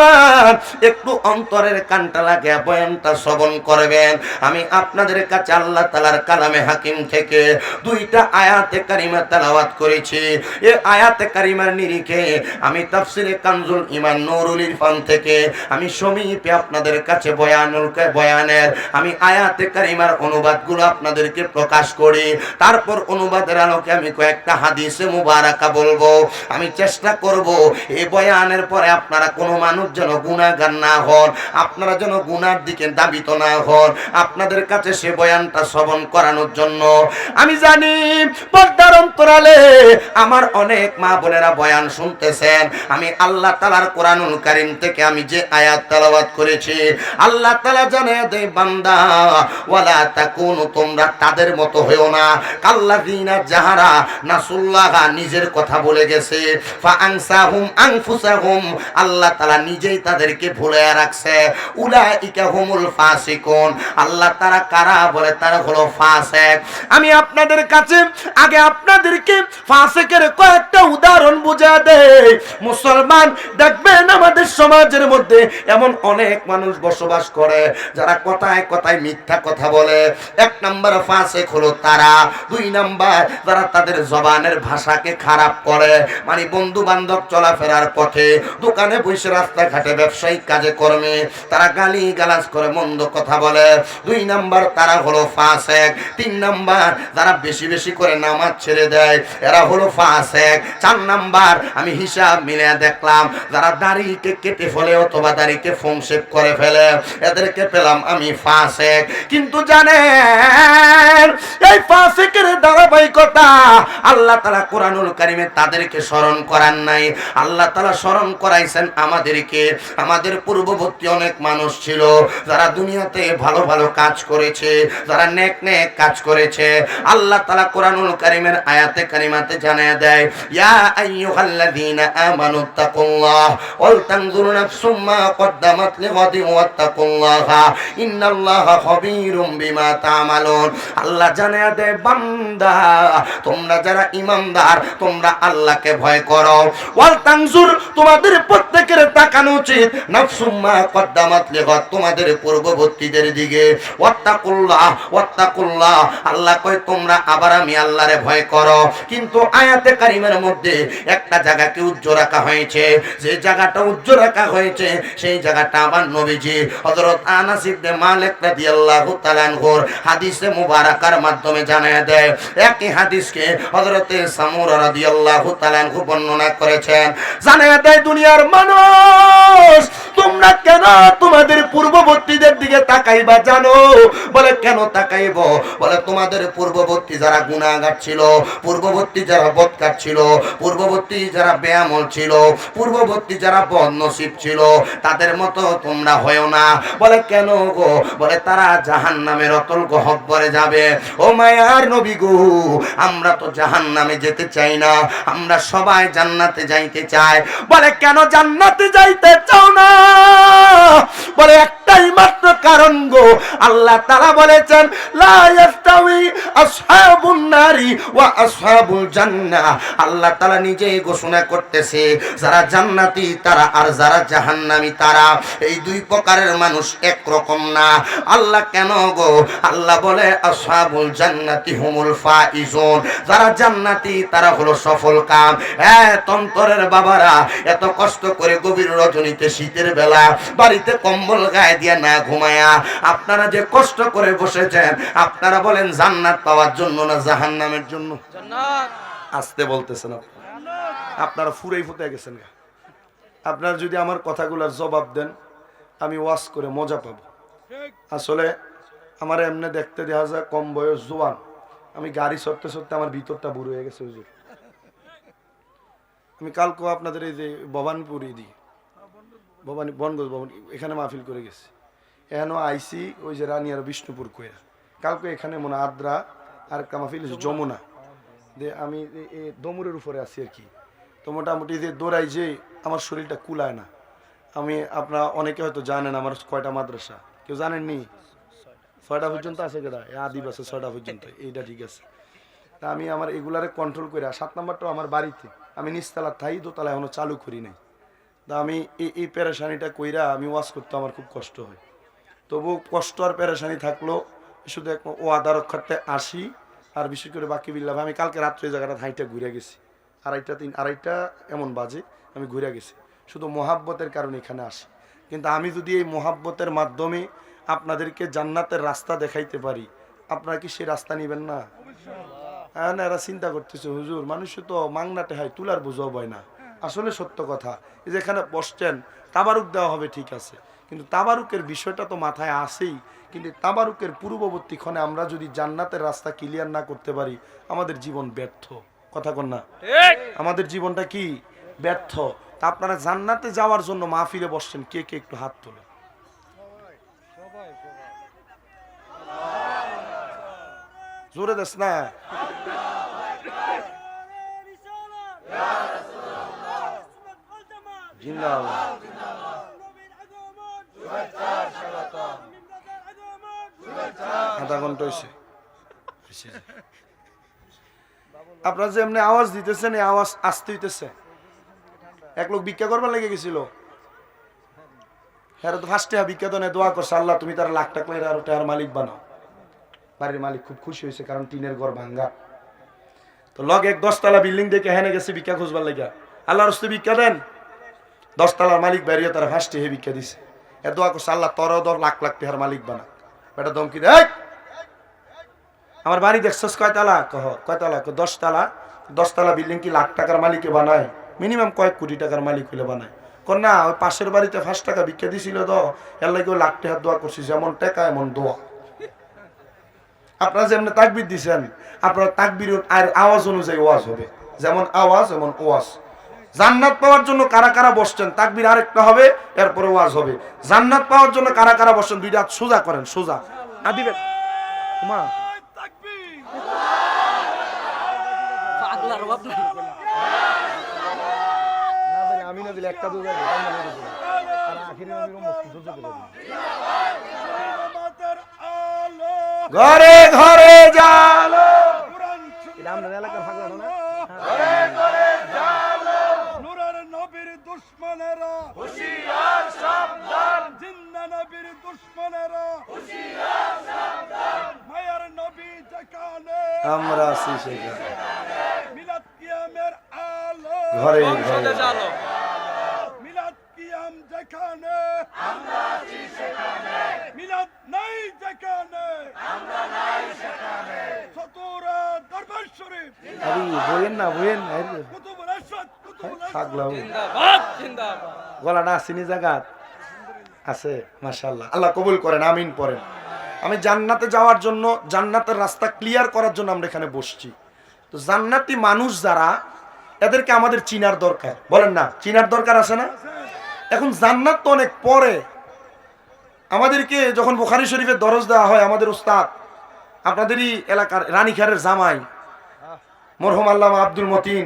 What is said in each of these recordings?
মুসলমান একটু অন্তরের কানটা লাগিয়ে বয়ানটা শ্রবণ করবেন। আমি আপনাদের কাছে আল্লাহ তাআলার কালামে হাকিম থেকে দুইটা আয়াতে কারিমা তেলাওয়াত করেছি। এই আয়াতে কারিমার নিরিখে আমি তাফসিরে কানজুল ঈমান নূরুল ইরফান থেকে আমি সমীপে আপনাদের কাছে বয়ানের আমি আয়াতে কারিমার অনুবাদগুলো আপনাদেরকে প্রকাশ করি। তারপর অনুবাদের আলোকে আমি কয়েকটা হাদিসে মুবারাকা বলবো। আমি চেষ্টা করব এই বয়ানের পরে আপনারা কোনো মানুষ যেন গুনাহগার না হন, আপনারা যেন গুনার দিকে দাবিত না হন, আপনাদের কাছে সে বয়ানটা শ্রবণ করানোর জন্য। আমি জানি পর্দার অন্তরালে আমার অনেক মা বোনেরা বয়ান শুনতেছেন। আমি আল্লাহ তাআলার কোরআনুল কারীম থেকে আমি যে আয়াত তেলাওয়াত করেছি, আল্লাহ তাআলা জানায় দেয়, বান্দা ওয়ালা তাকুনু, তোমরা তাদের মতো হয়ো না, কাল্লাযিনা যাহারা নাসুল্লাহ, নিজের কথা বলে গেছে, ফা আনসাহুম আনফুসাহুম, আল্লাহ তাআলা নিজেই তাদেরকে ভুলে রাখছে। উলাইকা হুমুল ফাসিকুন, আল্লাহ তাআলা কারা বলে, তারা হলো ফাসিক। আমি আপনাদের কাছে আগে আপনাদেরকে ফাসিকের কয়েকটা উদাহরণ বুঝা দেই। মুসলমান দেখবেন আমাদের সমাজের মধ্যে এমন অনেক মানুষ বসবাস করে যারা কথায় কথায় মিথ্যা কথা বলে। এক নাম্বার ফাসিক হলো তারা। দুই নাম্বার যারা তাদের জবানের ভাষাকে খারাপ করে, মানে বন্ধু বান্ধব চলাফেরার পথে, দোকানে বসে, রাস্তাঘাটে, ব্যবসায়িক কাজে কর্মে তারা গালি গালাজ করে, মন্দ কথা বলে। দুই নাম্বার তারা হলো ফাসিক। তিন নাম্বার যারা বেশি বেশি করে নামাজ ছেড়ে দেয়, এরা হলো ফাসিক। চার নাম্বার আমি হিসাব মিলে দেখলাম যারা দাড়িকে কেটে ফেলে অথবা দাড়িকে ফোমশেপ করে ফেলে, এদেরকে পেলাম আমি ফাসিক। কিন্তু জানেন এই ফাসিকের ধারাবাহিকতা আল্লাহ তাআলা কোরআনুল কারীমে তাদেরকে স্মরণ করান নাই, আল্লাহ তাআলা স্মরণ করাইছেন আমাদেরকে। আমাদের পূর্ববর্তী অনেক মানুষ ছিল যারা দুনিয়াতে ভালো ভালো কাজ করেছে, যারা নেক নেক কাজ করেছে। আল্লাহ তাআলা কোরআনুল কারীমের আয়াতে কারিমাতে জানায় দেয়, ইয়া আইয়ুহাল্লাযীনা আমানুত্তাকুল্লাহ ওয়াল তানজুর নাফসুম মা কদ্দামাত লিগাদিন ওয়াত্তাকুল্লাহা ইন্নাল্লাহা খাবীরুম বিমা তা'মালুন। আল্লাহ জানায় দেয়, বান্দা তোমরা যারা ঈমানদার তোমরা আল্লাহকে ভয় করো। ওয়াল তানজুর, তোমাদের প্রত্যেকের তাকানো উচিত, নাফসুম মা কদ্দামাত লিগাদ, তোমাদের পূর্ববর্তীদের দিকে। ওয়াত্তাকুল্লাহ, ওয়াত্তাকুল্লাহ, আল্লাহ কয় তোমরা আবার আমি আল্লাহরে ভয় করো। কিন্তু আয়াতে কারিমের মধ্যে একটা জায়গাকে উজ্জ্বল রাখা হয়েছে। যে জায়গাটা উজ্জ্বল রাখা হয়েছে সেই জায়গাটা আমার নবীজি হযরত আনাস ইবনে মালিক রাদিয়াল্লাহু তাআলা আনহুর হাদিসে মুবারাকার মাধ্যমে জানায় দেয়। একই হাদিসকে হযরতে সামুরা রাদিয়াল্লাহু তাআলা আনহু বর্ণনা করেছেন। জানায় দেয়, দুনিয়ার মানুষ তোমরা কেন তোমাদের পূর্ববর্তীদের দিকে তাকাইবা জানো? বলে কেন তাকাইব? বলে তোমাদের পূর্ববর্তী যারা গুনাহগার ছিল, পূর্ববর্তী যারা বদকার ছিল, পূর্ববর্তী যারা বেয়ামল ছিল, পূর্ববর্তী যারা বদনসিব ছিল, তাদের মতো তোমরা হয়ো না। বলে কেন গো? বলে তারা জাহান্নামের অতল গহ্বরে যাবে। ও মায়ার নবী গো, আমরা তো জাহান্নামে যেতে চাই না, আমরা সবাই জান্নাতে যাইতে চাই। বলে কেন জান্নাতে যাইতে চাও না? বলে একটাই মাত্র কারণ গো, আল্লাহ তাআলা বলেছেন, লা ইয়াস্তাউই আসহাবুন নারি ওয়া আসহাবুল জান্নাহ। আল্লাহ তাআলা নিজেই ঘোষণা করতেছে, যারা জান্নাতি তারা আর যারা জাহান্নামী তারা, এই দুই প্রকারের মানুষ এক রকম না। আল্লাহ কেন গো? আল্লাহ বলে, আসহাবুল জান্নাতি হুমুল ফাইজুন, যারা জান্নাতি তারা হলো সফল কাম। হ্যাঁ তন্তরের বাবারা, এত কষ্ট করে গভীর রজনীতে শীতের বেলা বাড়িতে কম্বল গায়ে দিয়ে না ঘুমায়া আপনারা যে কষ্ট করে বসেছেন, আপনারা বলেন জান্নাত পাওয়ার জন্য না জাহান্নামের জন্য? জান্নাত। আসতে বলতেছেন আপনারা ফুরাই ফুটে গেছেন। আপনারা যদি আমার কথাগুলোর জবাব দেন আমি ওয়াজ করে মজা পাবো। আসলে আমার এমনি দেখতে দেখা যায় কম বয়স জোয়ান, আমি গাড়ি চড়তে চড়তে আমার ভিতরটা বুড়ো হয়ে গেছে হুজুর। আমি কালকে আপনাদের এই যে ভবানীপুরি দিই, ভবানী বনগঞ্জ ভবন, এখানে মাহফিল করে গেছি। এখানেও আইসি ওই যে রানী আর বিষ্ণুপুর কইয়া, কালকে এখানে মনে আদ্রা আর একটা মাহফিল যমুনা যে আমি দমুরের উপরে আছি আর কি। তো মোটামুটি যে দৌড়াই যে আমার শরীরটা কুলায় না। আমি আপনারা অনেকে হয়তো জানেন আমার কয়টা মাদ্রাসা, কেউ জানেননি? 6টা পর্যন্ত আছে কেটা, আদিব আছে 6টা পর্যন্ত, এইটা ঠিক আছে। তা আমি আমার এগুলারে কন্ট্রোল করে, 7 নাম্বারটাও আমার বাড়িতে, আমি নিচতলা থাই, দোতলা এখনো চালু করি নাই। আমি এই পেরেশানিটা কইরা আমি ওয়াজ করতে আমার খুব কষ্ট হয়, তবু কষ্ট আর পেরেশানি থাকলো শুধু এক ও আদা রক্ষার্থে আসি। আর বিশেষ করে বাকি বিল্লাহ আমি কালকে রাত্রে এই জায়গাটা হাইটা ঘুরে গেছি, আড়াইটা এমন বাজে আমি ঘুরে গেছি, শুধু মোহাব্বতের কারণে এখানে আসি। কিন্তু আমি যদি এই মোহাব্বতের মাধ্যমে আপনাদেরকে জান্নাতের রাস্তা দেখাইতে পারি, আপনারা কি সেই রাস্তা নেবেন না? হ্যাঁ না, এরা চিন্তা করতেছে হুজুর মানুষ তো মাংনাটে হয় তুলার বোঝাও বয় না। আসলে সত্য কথা, এই যে এখানে বসছেন তাবারুক দেওয়া হবে ঠিক আছে, কিন্তু তাবারুকের বিষয়টা তো মাথায় আসেই। কিন্তু তাবারুকের পূর্ববর্তী ক্ষণে আমরা যদি জান্নাতের রাস্তা ক্লিয়ার না করতে পারি, আমাদের জীবন ব্যর্থ। কথা কন না? আমাদের জীবনটা কি ব্যর্থ? তা আপনারা জান্নাতে যাওয়ার জন্য মাহফিলে বসছেন, কে কে একটু হাত তোলেন। জোরে দেশ না। জিন্দাবাদ। আধা ঘন্টা হয়েছে। আপনারা যে এমনি আওয়াজ দিতেছেন, এই আওয়াজ আসতে হইতেছে। এক লোক ভিক্ষা করবার লেগে গেছিল, হ্যাঁ তো ফার্স্টে ভিক্ষা তো দোয়া করছে, আল্লাহ তুমি তার লাখ টাকা আর টাকার মালিক বানাও। বাড়ির মালিক খুব খুশি হয়েছে, কারণ টিনের ঘর ভাঙ্গা। তো লগ এক 10 তলা বিল্ডিং দেখে হেনে গেছে ভিক্ষা খুঁজবার লেগে, আল্লাহ রস্তে ভিক্ষা দেন। 10 তলার মালিক বাইরে তারা ফার্স্টে হে ভিক্ষা দিছে, এ দোয়া করছে আল্লাহ তোরও লাখ লাখ টাকার মালিক বানা। বেটা দমকি দেয়, আমার বাড়ি দেখছস কয়তলা? কহ কয়তলা? 10 তলা। 10 তলা বিল্ডিং কি লাখ টাকার মালিকে বানায়? মিনিমাম কয়েক কোটি টাকার মালিক হইলে বানায়। কর না, ওই পাশের বাড়িতে 5 টাকা ভিক্ষা দিছিল তো, এর লাগে ওই লাখ টাকার দোয়া করছি, যেমন টাকা এমন দোয়া। আপনারা যেমন তাকবীর দিচ্ছেন, আপনার তাকবীর আর আওয়াজ অনুযায়ী ওয়াজ হবে, যেমন আওয়াজ এমন ওয়াজ। জান্নাত পাওয়ার জন্য কারা কারা বসছেন, তাকবীর আরেকটা হবে, এরপরে ওয়াজ হবে। জান্নাত পাওয়ার জন্য কারা কারা বসছেন, দুইটা হাত সোজা করেন, সোজা দিবেন। মা আমি না দিলে একটা ঘরে ঘরে জালো, এলাকার ফাঁকলা না, ঘরে ঘরে জালো, নূরের নবীর দুশমনেরা হুঁশিয়ার সাবধান, জিন্দা নবীর দুশমনেরা হুঁশিয়ার সাবধান, মায়ার নবী যেখানে আমরা আছি সেখানে, মিলাদ কিয়ামের আলো ঘরে ঘরে জালো, মিলাদ কিয়াম যেখানে আমরা আছি সেখানে, মিলাদ নাই যেখানে আমরা নাই সেখানে, সতুরা দরবার শরীফ আরে বলেন না, বলেন কুতুবুল আশাদ, কুতুবুল আশাদ জিন্দাবাদ জিন্দাবাদ। গলা না চিনি জায়গা আছে, মাশাআল্লাহ, আল্লাহ কবুল করেন, আমিন পড়েন। আমি জান্নাতে যাওয়ার জন্য, জান্নাতের রাস্তা ক্লিয়ার করার জন্য আমরা এখানে বসছি। তো জান্নাতি মানুষ যারা, এদেরকে আমাদের চিনার দরকার, বলেন না? চিনার দরকার আছে না? এখন জান্নাত তো অনেক পরে। আমাদেরকে যখন বুখারী শরীফের দরজ দেওয়া হয়, আমাদের উস্তাদ, আপনাদেরই এলাকার রানীখারের জামাই মরহুম আল্লামা আব্দুল মতিন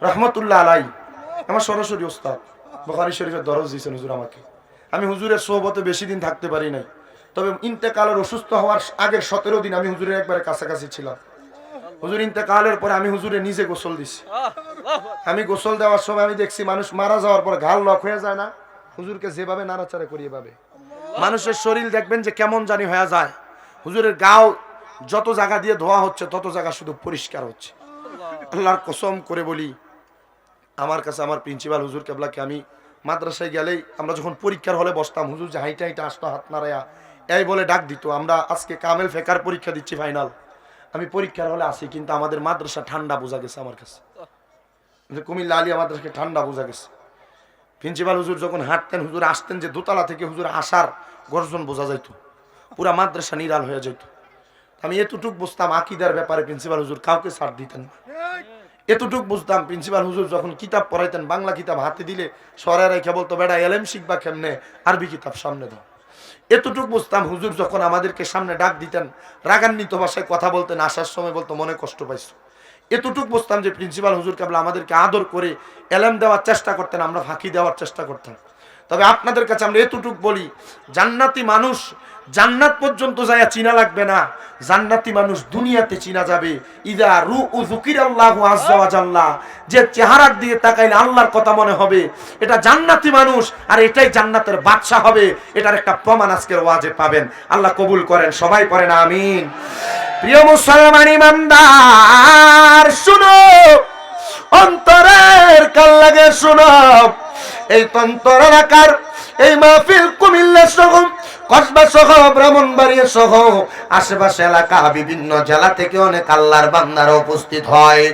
রহমতুল্লাহ আলাই, আমার সরাসরি উস্তাদ, বুখারী শরীফের দরজ দিয়েছেন হুজুর আমাকে। আমি হুজুরের সোহবতে বেশি দিন থাকতে পারি নাই, তবে ইন্তেকালের অসুস্থ হওয়ার আগের 17 দিন আমি হুজুরের একবারে কাছাকাছি ছিলাম। হুজুর ইন্তেকালের পরে আমি হুজুরে নিজে গোসল দিছি। আমি গোসল দেওয়ার সময় আমি দেখছি মানুষ মারা যাওয়ার পর ঘাল লক হয়ে যায় না, হুজুরকে যেভাবে নাড়াচাড়া করিয়ে ভাবে মানুষের শরীর দেখবেন যে কেমন জানি হয়ে যায়। হুজুরের গাও যত জায়গা দিয়ে ধোয়া হচ্ছে তত জায়গা শুধু পরিষ্কার হচ্ছে। আল্লাহর কসম করে বলি, আমার কাছে আমার প্রিন্সিপাল হুজুর কেবলাকে, আমি মাদ্রাসায় গেলেই আমরা যখন পরীক্ষার হলে বসতাম, হুজুর যে হাইটা হাইটা আসতো হাত নাড়াইয়া এই বলে ডাক দিত, আমরা আজকে কামেল ফেকার পরীক্ষা দিচ্ছি ফাইনাল, আমি পরীক্ষার হলে আসি, কিন্তু আমাদের মাদ্রাসা ঠান্ডা বোঝা গেছে। আমার কাছে কুমিল্লা আলিয়া মাদ্রাসাকে ঠান্ডা বোঝা গেছে। প্রিন্সিপাল হুজুর যখন হাঁটতেন, হুজুর আসতেন যে দোতলা থেকে, হুজুর আসার গর্জন বোঝা যাইত, পুরা মাদ্রাসা নিরাল হয়ে যেত। আমি এতটুক বুঝতাম আকিদার ব্যাপারে প্রিন্সিপাল হুজুর কাউকে ছাড় দিতেন না। এতটুক বুঝতাম প্রিন্সিপাল হুজুর যখন কিতাব পড়াইতেন, বাংলা কিতাব হাতে দিলে সরে রেখে বলতো, বেটা এলেম শিখবা কেমনে, আরবি কিতাব সামনে দাও। এতটুক বুঝতাম হুজুর যখন আমাদেরকে সামনে ডাক দিতেন, রাগান্বিত ভাষায় কথা বলতেন, আসার সময় বলতো মনে কষ্ট পাইছো। এতটুক বুঝতাম যে প্রিন্সিপাল হুজুর কেবল আমাদেরকে আদর করে এলেম দেওয়ার চেষ্টা করতেন, আমরা ফাঁকি দেওয়ার চেষ্টা করতাম। তবে আপনাদের কাছে আমরা এতটুক বলি, জান্নাতি মানুষ জান্নাত পর্যন্ত যায় চিনা লাগবে না, জান্নাতি মানুষ দুনিয়াতে চিনা যাবে। ইদা রুউ যুকিরাল্লাহু আযজা ওয়া জাল্লা, যে চেহারার দিকে তাকাইলে আল্লাহর কথা মনে হবে, এটা জান্নাতি মানুষ, আর এটাই জান্নাতের বাদশা হবে। এটার একটা প্রমাণ আজকের ওয়াজে পাবেন। আল্লাহ কবুল করেন, সবাই করেন আমিন। প্রিয় মুসলমান ইমানদার, শুনো, অন্তরের কাল লাগে শুনো। এই তন্তর এলাকার এই মাহফিল কুমিল্লা সহ, কসবা সহ, ব্রাহ্মণবাড়িয়া সহ আশেপাশে এলাকা বিভিন্ন জেলা থেকে অনেক আল্লাহর বান্দারা উপস্থিত হয়।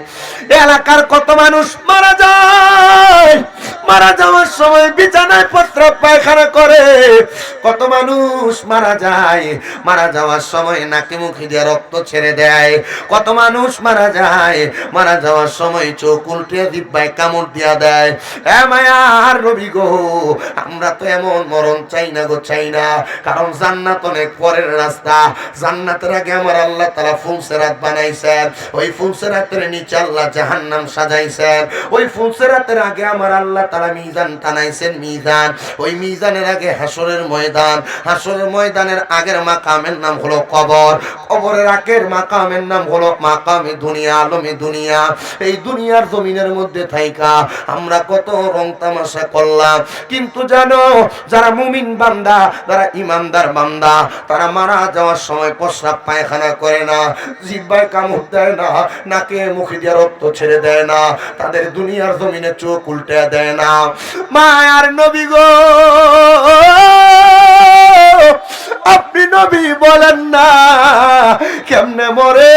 এলাকার কত মানুষ মারা যায়, মারা যাওয়ার সময় বিছানায় প্রস্রাব পায়খানা করে। কত মানুষ মারা যায়, মারা যাওয়ার সময় নাকি মুখে দিয়ে রক্ত ছেড়ে দেয়। কত মানুষ মারা যায়, মারা যাওয়ার সময় চোখ উল্টে জিহ্বায় কামড় দিয়া দেয়। এ মায়ার নবী গো, আমরা তো এমন মরণ চাই না গো, চাই না। কারণ জান্নাত অনেক পরের রাস্তা। জান্নাতের আগে আমার আল্লাহ তাআলা ফুলসেরাত বানাইছেন, ওই ফুলসেরাতের নিচে আল্লাহ জাহান্নাম সাজাইছেন। ওই ফুলসেরাতের আগে আমার আল্লাহ তাআলা মিজান টানাইছেন, মিজান। ওই মিজানের আগে হাসরের ময়দান, হাসরের ময়দানের আগের মাকামের নাম হলো কবর, কবরের আগের মাকামের নাম হলো মাকামে দুনিয়া, আলমে দুনিয়া। এই দুনিয়ার জমিনের মধ্যে থাইকা আমরা কত রং তামাশা করলাম, কিন্তু জানো যারা মুমিন বান্দা, যারা ইমানদার বান্দা, তারা মারা যাওয়ার সময় প্রস্রাব পায়খানা করে না, জিহ্বায় কামড় দেয় না, নাকে মুখে দিয়ে রক্ত ছেড়ে দেয় না, তাদের দুনিয়ার জমিনে চোখ উল্টে দেয় না। মায়ার নবী গো, আপনি নবী বলেন না কেমনে মরে।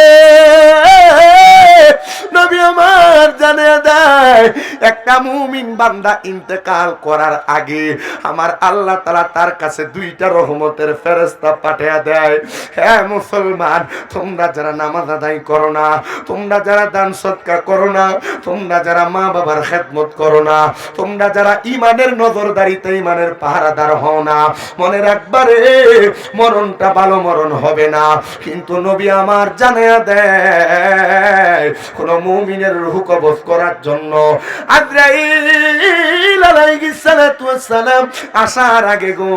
নবী আমার জানে দেয়, একটা মুমিন বান্দা ইন্তেকাল করার আগে আমার আল্লাহ তাআলা তার কাছে দুইটা রহমতের ফেরেশতা পাঠিয়ে দেয়। হ্যাঁ মুসলমান, তোমরা যারা নামাজ আদায় করো না, তোমরা যারা দান সদকা করো না, তোমরা যারা মা বাবার খেদমত করো না, তোমরা যারা ইমানের নজরদারিতে ইমানের পাহারাদার হও না, মনে রাখবারে মরণটা ভালো মরণ হবে না। কিন্তু নবী আমার জানিয়ে দেয়, কোন মুমিনের রূহ কবজ করার জন্য আজরাইল আলাইহিস সালাতু ওয়াস সালাম আসার আগে গো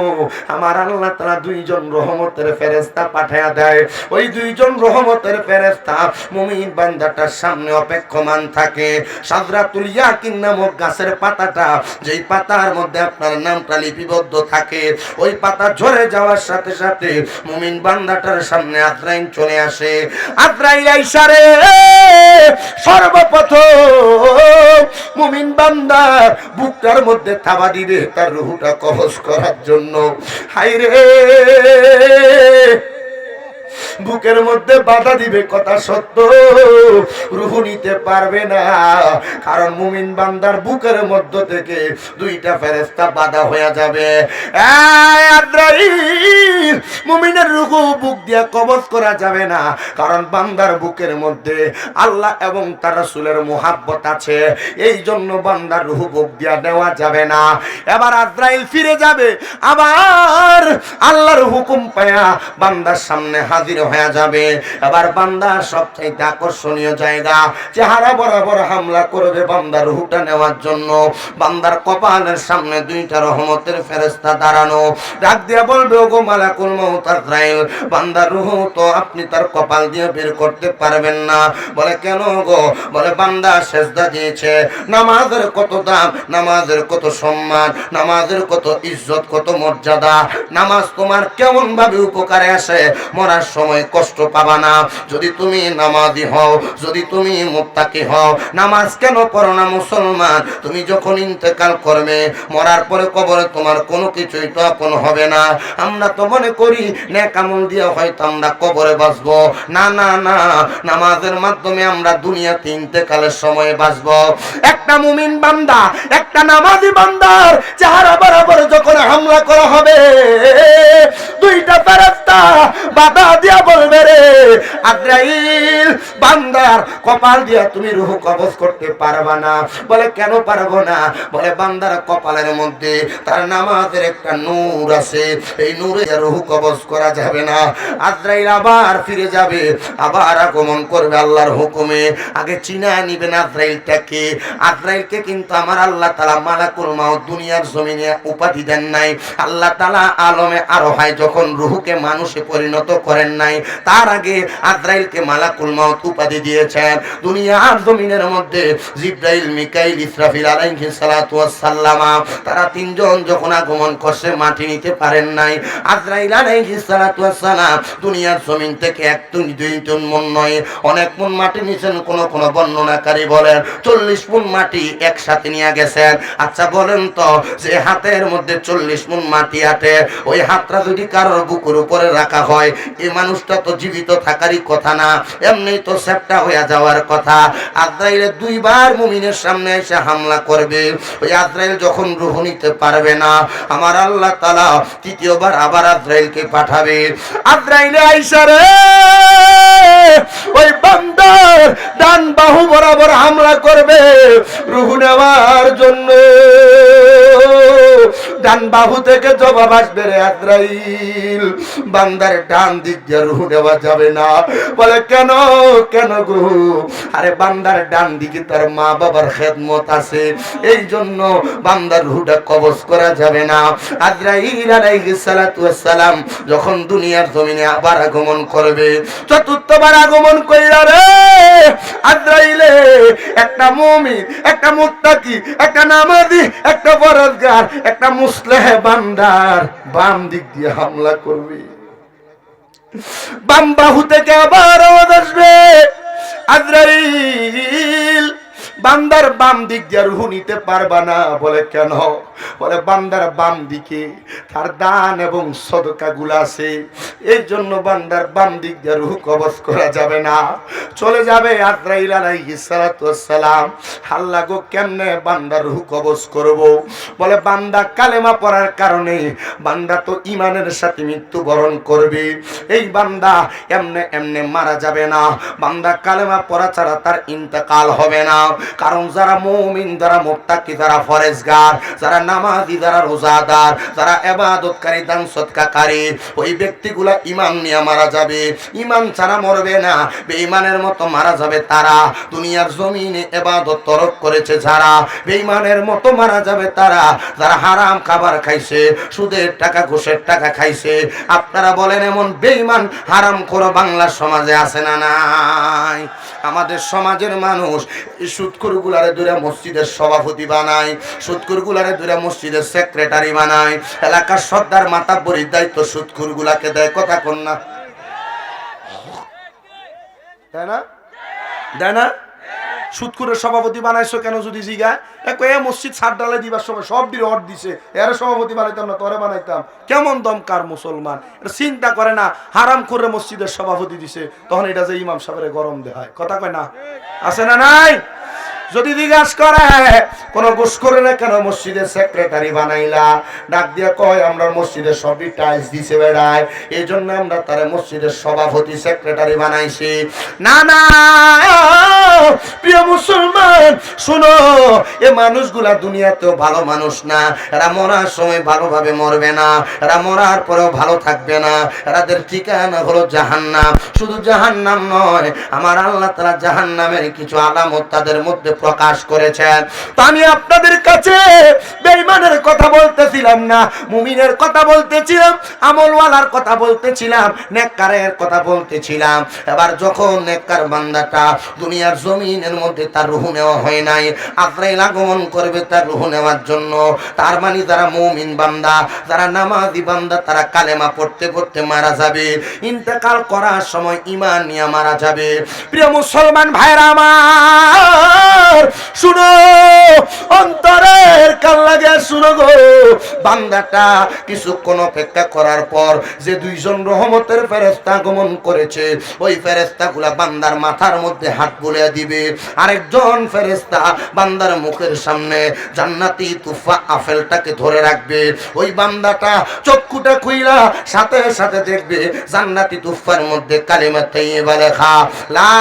আমার আল্লাহ তাআলা দুইজন রহমতের ফেরেশতা পাঠিয়ে দেয়। ওই দুইজন রহমতের ফেরেশতা মুমিন বান্দাটার সামনে অপেক্ষমান থাকে। সাদরাতুল ইয়াকিন নামক গাছের পাতাটা, যেই পাতার মধ্যে আপনার নামটা লিপিবদ্ধ থাকে, ওই পাতা ঝরে যাওয়ার সাথে সাথে মুমিন বান্দাটার সামনে আজরাইল চলে আসে। আজরাইল আইসা রে সর্বপ্রথম মুমিন বান্দা বুকটার মধ্যে থাবা দিবে তার রূহটা কবজ করার জন্য। হায়রে বুকের মধ্যে বাধা দিবে, কথা সত্য, রূহ নিতে পারবে না। কারণ মুমিন বান্দার বুকের মধ্য থেকে দুইটা ফেরেশতা বাধা হয়ে যাবে। আজরাইল, মুমিনের রূহ বুক দিয়া কবজ করা যাবে না, কারণ বান্দার বুকের মধ্যে আল্লাহ এবং তার রাসূলের মুহাব্বত আছে। এই জন্য বান্দার রূহ বুক দিয়া দেওয়া যাবে না। এবার আজরাইল ফিরে যাবে, আবার আল্লাহর হুকুম পায়া বান্দার সামনে হাজির হয়ে যাবে। এবার বান্দা সবচাইতে আকর্ষণীয় জায়গা, চেহারা বরাবর হামলা করবে বান্দার রূহটা নেওয়ার জন্য। বান্দার কপালের সামনে দুইটা রহমতের ফেরেশতা দাঁড়ানো, ডাক দিয়া বলবে, ওগো মালাকুল মউত আজরাইল, বান্দার রূহ তো আপনি তার কপাল দিয়ে বের করতে পারবেন না। বলে কেন গো? বলে বান্দা সেজদা দিয়েছে, নামাজের কত দাম, নামাজের কত সম্মান, নামাজের কত ইজ্জত, কত মর্যাদা। নামাজ তোমার কেমন ভাবে উপকারে আসে, মরার সময় কষ্ট পাবা না যদি তুমি নামাজি হও, যদি তুমি মুত্তাকি হও। নামাজ কেন পড়ো না মুসলমান? তুমি যখন ইন্তেকাল করবে, মরার পরে কবরে তোমার কোনো কিছুই তো আপন হবে না। আমরা তো মনে করি নেক আমল দিয়ে হয়তো আমরা কবরে বাঁচবো। না না না, নামাজের মাধ্যমে আমরা দুনিয়াতে ইন্তেকালের সময় বাঁচবো। একটা মুমিন বান্দা, একটা নামাজি বান্দার চেহারা বরাবর যখন হামলা করা হবে, দুইটা ফেরেশতা বাধা দিয়া বলবে রে আজরাইল বান্দার কপাল দিয়া তুমি রূহ কবজ করতে পারবা না। বলে কেন পারবো না? বলে বান্দার কপালের মধ্যে তার নামাজের একটা নূর আছে, এই নূরে রূহ কবজ করা যাবে না। আজরাইল আবার ফিরে যাবে, আবার আগমন করবে আল্লাহর হুকুমে। আগে চিনা নিবেন আজরাইলটাকে। আজরাইলকে কিন্তু আমার আল্লাহ তাআলা মালাকুল মাউত দুনিয়ার জমিনে উপাধি দেন নাই। আল্লাহ তাআলা আলমে আরোহায় যখন রূহকে মানুষে পরিণত করেন নাই, তার আগে আজরাইলকে মালাকুল মাউত উপাধি দিয়েছেন। দুনিয়ার জমিনের মধ্যে জিবরাইল, মিকাইল, ইসরাফিল আলাইহিস সালাতু ওয়াস সালাম তারা তিনজন যখন আগমন করছে মাটি নিতে পারেন নাই। আজরাইল আলাইহিস সালাতু ওয়াস সালাম দুনিয়ার জমিন থেকে 1-2 টন মন নয়, অনেক মন মাটি নিছেন। কোন কোন বর্ণনাকারী বলেন 40 মন মাটি একসাথে নিয়ে গেছেন। আচ্ছা বলেন তো, যে হাতের মধ্যে 40 মন মাটি আটে, ওই হাতটা যদি কারোর বুকের উপরে রাখা হয়, এই মানুষটা তো জীবিত থাকারই কথা না, এমনি তো সেপটা হয়ে যাওয়ার কথা। আজরাইল 2 বার মুমিনের সামনে এসে হামলা করবে। ওই আজরাইল যখন রূহ নিতে পারবে না, আমার আল্লাহ তাআলা তৃতীয়বার আবার আজরাইলকে পাঠাবে। আজরাইল আইসা রে ওই বান্দার ডান বাহু বরাবর হামলা করবে রূহ নেওয়ার জন্য। ডান বাহু থেকে জবাব আসবে রে আজরাইল, বান্দার ডান দিক দিয়ে রূহ নেওয়া যাবে না। বলে কেন কেন গো? আরে বান্দার ডান দিকে তার মা বাবার খেদমত আছে, এই জন্য বান্দার রূহটা কবজ করা যাবে না। আজরাইল আলাইহিস সালাতু ওয়াস সালাম যখন দুনিয়ার জমিনে আবার আগমন করবে, চতুর্থবার আগমন কইরা রে আজরাইলে একটা মুমিন, একটা মুত্তাকি, একটা নামাজি, একটা পরহেজগার, একটা মুসলিহ বান্দার বাম দিক দিয়ে হামলা করবে। বাম বাহু থেকে আবার আওয়াজ আসবে, আজরাইল বান্দার বাম দিক দিয়ে রূহ নিতে পারবা না। বলে কেন? বলে বান্দার বাম দিকে তার দান এবং সদকা গুলা আছে, এই জন্য বান্দার বাম দিক দিয়ে রূহ কবজ করা যাবে না। চলে যাবে আজরাইল আলাইহিস সালাতু ওয়াস সালাম। আল্লাহ গো কেমনে বান্দার রূহ কবজ করব? বলে বান্দা কালেমা পড়ার কারণে বান্দা তো ঈমানের সাথে মৃত্যুবরণ করবে, এই বান্দা এমনে এমনে মারা যাবে না। বান্দা কালেমা পড়া ছাড়া তার ইন্তেকাল হবে না। কারণ যারা মুমিন, যারা মুত্তাকি, যারা ফরেজগার, যারা নামাজি, যারা রোজাদার, যারা ইবাদতকারী, দান সদকাকারী, ওই ব্যক্তিগুলা ঈমান নিয়ে মারা যাবে। ঈমান ছাড়া মরবে না, বেঈমানের মতো মারা যাবে তারা। দুনিয়ার জমিনে ইবাদত তরক করেছে যারা, বেঈমানের মতো মারা যাবে তারা। যারা হারাম খাবার খাইছে, সুদের টাকা, ঘুষের টাকা খাইছে। আপনারা বলেন এমন বেঈমান হারামখোর বাংলার সমাজে আছে না নাই? আমাদের সমাজের মানুষ সুদখোরগুলারে ধরে মসজিদের সভাপতি বানায়, সুদখোরগুলারে ধরে মসজিদের সেক্রেটারি বানায়, এলাকার সর্দার মাতাব্বরির দায়িত্ব সুদখোরগুলাকে দেয়। কথা কোন না? তাই না? দেয় না? সুদখোরের সভাপতি বানাইছো কেন যদি জিগা? এ মসজিদ ছাদ ডালে দিবার সময় সব দিয়ে অর্ড দিছে, এর সভাপতি বানাইতাম না, তোরে বানাইতাম। কেমন দমকার মুসলমান, এটা চিন্তা করে না। হারাম করে মসজিদের সভাপতি দিছে, তখন এটা যে ইমাম সাহেবের গরম দেয়। কথা কয় না? আছে না নাই? যদি জিজ্ঞাসা করে কোন গোস করে না কেন মসজিদের সেক্রেটারি বানাইলা, ডাক দিয়া কয় আমরা মসজিদের সবই টাইলস দিছে বেড়ায়, এই জন্য আমরা তারে মসজিদের সভাপতি সেক্রেটারি বানাইছি। না না প্রিয় মুসলমান শুনো, এ মানুষগুলা দুনিয়াতেও ভালো মানুষ না। এরা মরার সময় ভালোভাবে মরবে না, এরা মরার পরেও ভালো থাকবে না। এরাদের ঠিকানা হলো জাহান্নাম। শুধু জাহান্নাম নয়, আমার আল্লাহ তাআলা জাহান্নামের কিছু আলামত তাদের মধ্যে প্রকাশ করেছেন। তো আমি আপনাদের কাছে বেঈমানের কথা বলতেছিলাম না, মুমিনের কথা বলতেছিলাম, আমলওয়ালার কথা বলতেছিলাম, নেককারের কথা বলতেছিলাম। এবার যখন নেককার বান্দাটা দুনিয়ার জমিনের মধ্যে তার রূহ নেওয়া হয় নাই, আজরাইল আগমন করবে তার রূহ নেওয়ার জন্য। তার মানে যারা মুমিন বান্দা, যারা নামাজি বান্দা, তারা কালেমা পড়তে পড়তে মারা যাবে। ইন্তেকাল করার সময় ঈমান নিয়ে মারা যাবে। প্রিয় মুসলমান ভাইরা আমার শুনো, অন্তরের কান লাগে শুনো গো, বান্দাটা কিছুক্ষণ অপেক্ষা করার পর যে দুইজন রহমতের ফেরেশতা আগমন করেছে, ওই ফেরেশতাগুলা বান্দার মাথার মধ্যে হাত বুলিয়ে দিবে। আরেকজন ফেরেশতা বান্দার মুখের সামনে জান্নাতি তুফা আপেলটাকে ধরে রাখবে। ওই বান্দাটা চক্ষুটা খুইলা সাথে সাথে দেখবে জান্নাতি তুফার মধ্যে কালিমা তাইয়্যিবা লেখা, লা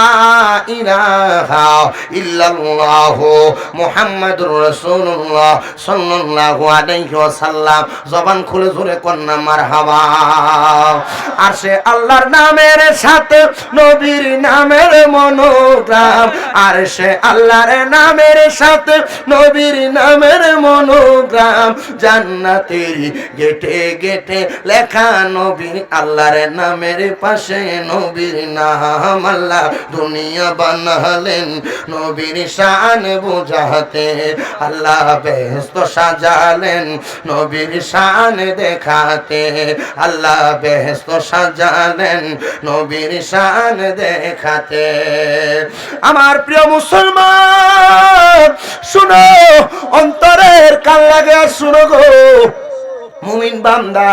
ইলাহা ইল্লাল্লাহু মুহাম্মাদুর রাসূলুল্লাহ সাল্লাল্লাহু আলাইহি ওয়াসাল্লাম। জবান খুলে জোরে কন্না মারহাবা। আর সে আল্লাহর নামের সাথে নবীর নামের মনোগ্রাম, আর সে আল্লাহর নামের সাথে নবীর নামের মনোগ্রাম, জান্নাতের গেটে গেটে লেখা নবী আল্লাহর নামের পাশে নবীর নাম। আল্লাহ দুনিয়া বানালেন নবীর শান বুঝাতে, আল্লাহ বেহেশত সাজালেন নবীর শান দেখাতে, আল্লাহ বেহেশত সাজালেন নবীর শান দেখাতে। আমার প্রিয় মুসলমান শুনো, অন্তরের কান লাগে শুনো গো। মুমিন বান্দা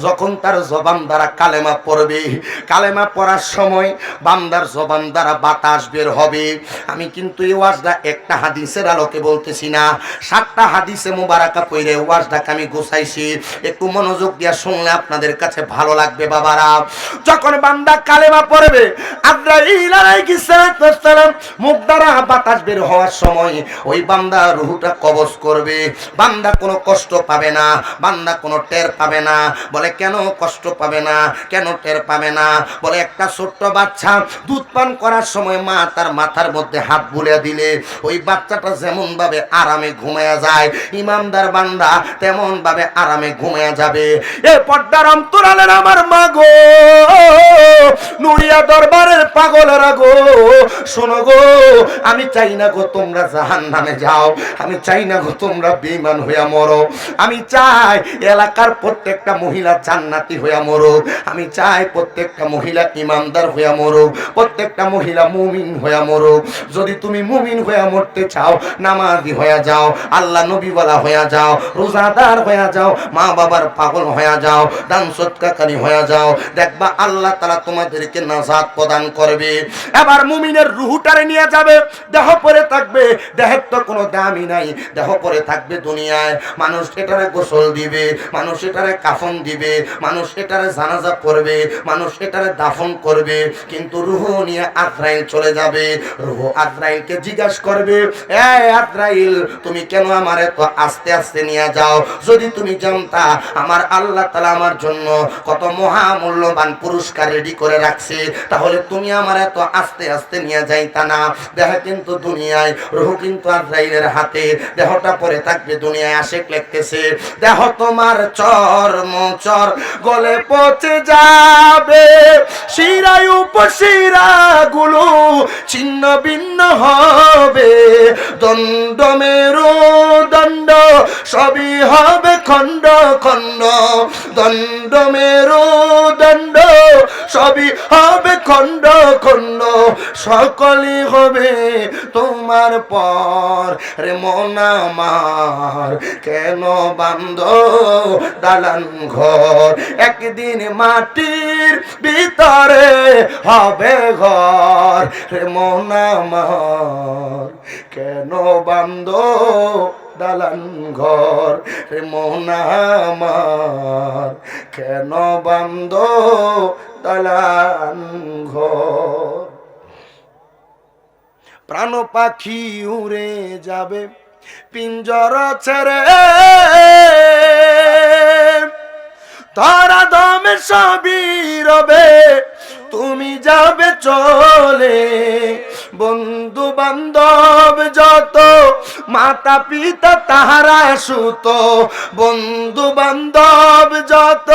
যখন তার জবান দ্বারা কালেমা পড়বে, কালেমা পড়ার সময় বান্দার জবান দ্বারা বাতাস বের হবে। আমি কিন্তু এই ওয়াজটা একটা হাদিসের আলোকে বলতেছি না, 7টা হাদিসে মুবারাকা পড়ে ওয়াজটাকে আমি গোছাইছি। একটু মনোযোগ দিয়ে শুনলে আপনাদের কাছে ভালো লাগবে বাবারা। যখন বান্দা কালেমা পড়বে, আজরাইল আলাইহিস সালাম মুখ দ্বারা বাতাস বের হওয়ার সময় ওই বান্দা রূহটা কবজ করবে। বান্দা কোনো কষ্ট পাবে না, বান্দা কোনো টের পাবে না। বলে কেন কষ্ট পাবে না, কেন টের পাবে না? বলে একটা ছোট্ট বাচ্চা দুধ পান করার সময় মা তার মাথার মধ্যে হাত বুলিয়ে দিলে ওই বাচ্চাটা যেমন ভাবে আরামে ঘুমিয়ে যায়, ইমানদার বান্দা তেমন ভাবে আরামে ঘুমিয়ে যাবে। এ পর্দার অন্তরালের আমার মা গো, নুরিয়া দরবারের পাগলেরা গো, শোনো গো, আমি চাই না গো তোমরা জাহান্নামে যাও, আমি চাই না গো তোমরা বেঈমান হইয়া মরো। আমি চাই এলাকার প্রত্যেকটা মহিলা জান্নাতি হইয়া মরুক, আমি চাই প্রত্যেকটা মহিলা ইমানদার হইয়া মরুক, প্রত্যেকটা মহিলা মুমিন হইয়া মরুক। যদি তুমি মুমিন হইয়া মরতে চাও, নামাজি হইয়া যাও, আল্লাহ নবীওয়ালা হইয়া যাও, রোজাদার হইয়া যাও, মা বাবার পাগল হইয়া যাও, দান সদকাকারী হইয়া যাও, দেখবা আল্লাহ তাআলা তোমাদেরকে নাজাত প্রদান করবে। এবার মুমিনের রূহটারে নিয়ে যাবে, দেহ পরে থাকবে, দেহের তো কোনো দামই নাই, দেহ পরে থাকবে দুনিয়ায়। মানুষ এটারে গোসল দিবে, মানুষ এটারে কাফন দিবে, মানুষ এটারে জানাজা পড়বে, মানুষ এটারে দাফন করবে, কিন্তু রূহ নিয়ে আজরাইল চলে যাবে। রূহ আজরাইলকে জিজ্ঞাসা করবে, এই আজরাইল তুমি কেন আমারে তো আস্তে আস্তে নিয়ে যাও? যদি তুমি জানতা আমার আল্লাহ তাআলা আমার জন্য কত মহামূল্যবান পুরস্কার রেডি করে রাখছে, তাহলে তুমি আমারে তো আস্তে আস্তে নিয়ে যাইতা না। দেহ কিন্তু দুনিয়ায়, রূহ কিন্তু আজরাইলের হাতে, দেহটা পরে থাকবে দুনিয়ায়। আশিক লিখতেছে, দেহ তোমার চর্ম চর গলে পচে যাবে, শিরায় উপশিরা গুলো ছিন্ন ভিন্ন হবে, দণ্ড মেরু দণ্ড সবই হবে খণ্ড খণ্ড, দণ্ড মেরু দণ্ড সবই হবে খণ্ড খণ্ড, সকলই হবে তোমার পর। রে মন আমার কেন বান্ধ দালান ঘর, একদিন মাটির ভিতরে হবে ঘর। রে মন আমার কেন বান্ধ দালান ঘর, রে মন আমার কেন বান্ধ দালান ঘর। প্রাণ পাখি উড়ে যাবে পিঞ্জর ছেড়ে, ধরা দমে সবই রবে তুমি যাবে চলে। বন্ধু বান্ধব যত মাতা পিতা তাহারা সুত, বন্ধু বান্ধব যত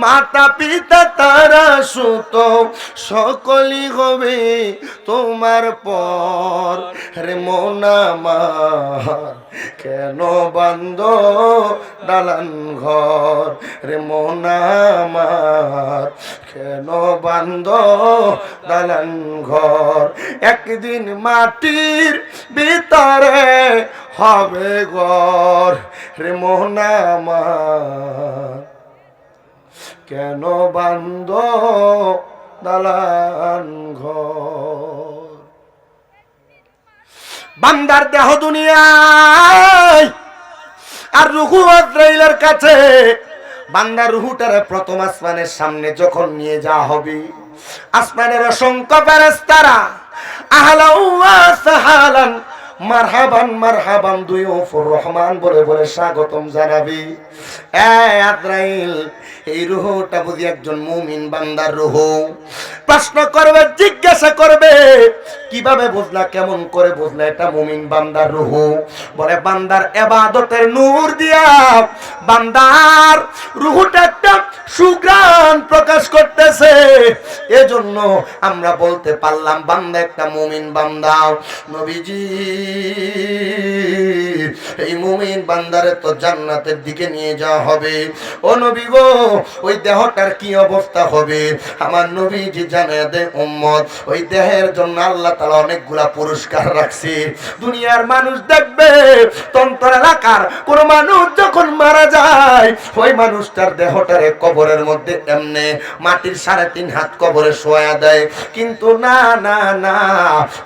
মাতা পিতা তারা সুত, সকলই হবে তোমার পর। রে মন আমার কেন বান্দ দালান ঘর রে মন আমার, কেন বান্দ দালান ঘর, একদিন মাটির ভিতরে হবে ঘর রে মন আমার, কেন বান্দ দালান ঘর। বান্দার দেহ দুনিয়ায় আর রুহু আজরাইলের কাছে। বান্দার রুহুটারে প্রথম আসমানের সামনে যখন নিয়ে যাওয়া হবে, আসমানের অসংখ্য ফেরেশতারা আহলান ওয়া সাহালান মারহাবান মারহাবান দুইউফুর রহমান বলে বলে স্বাগতম জানাবি। আজরাইল, এই রুহুটা বুঝি একজন মুমিন বান্দার রুহু। প্রশ্ন করবে, জিজ্ঞাসা করবে, কিভাবে বুঝলা, কেমন করে বুঝলা এটা মুমিন বান্দার রুহু? বলে বান্দার ইবাদতের নূর দিয়া বান্দার রুহুটা একটা সুঘ্রাণ প্রকাশ করতেছে। এজন্য আমরা বলতে পারলাম বান্দা একটা মুমিন বান্দা। নবীজি এই মুমিন বান্দারে তো জান্নাতের দিকে নিয়ে যাওয়া হবে। ও নবী গো, ওই দেহটার কি অবস্থা হবে? আমার নবীজি জানিয়ে দেয় উম্মত, ওই দেহের জন্য আল্লাহ তাআলা অনেকগুলা পুরস্কার রাখছে। দুনিয়ার মানুষ দেখবে, তন্তর এলাকার কোন মানুষ যখন মারা যায়, ওই মানুষটার দেহটারে কবরের মধ্যে এমনে মাটির 3.5 হাত কবরে শোয়া দেয়। কিন্তু না না না,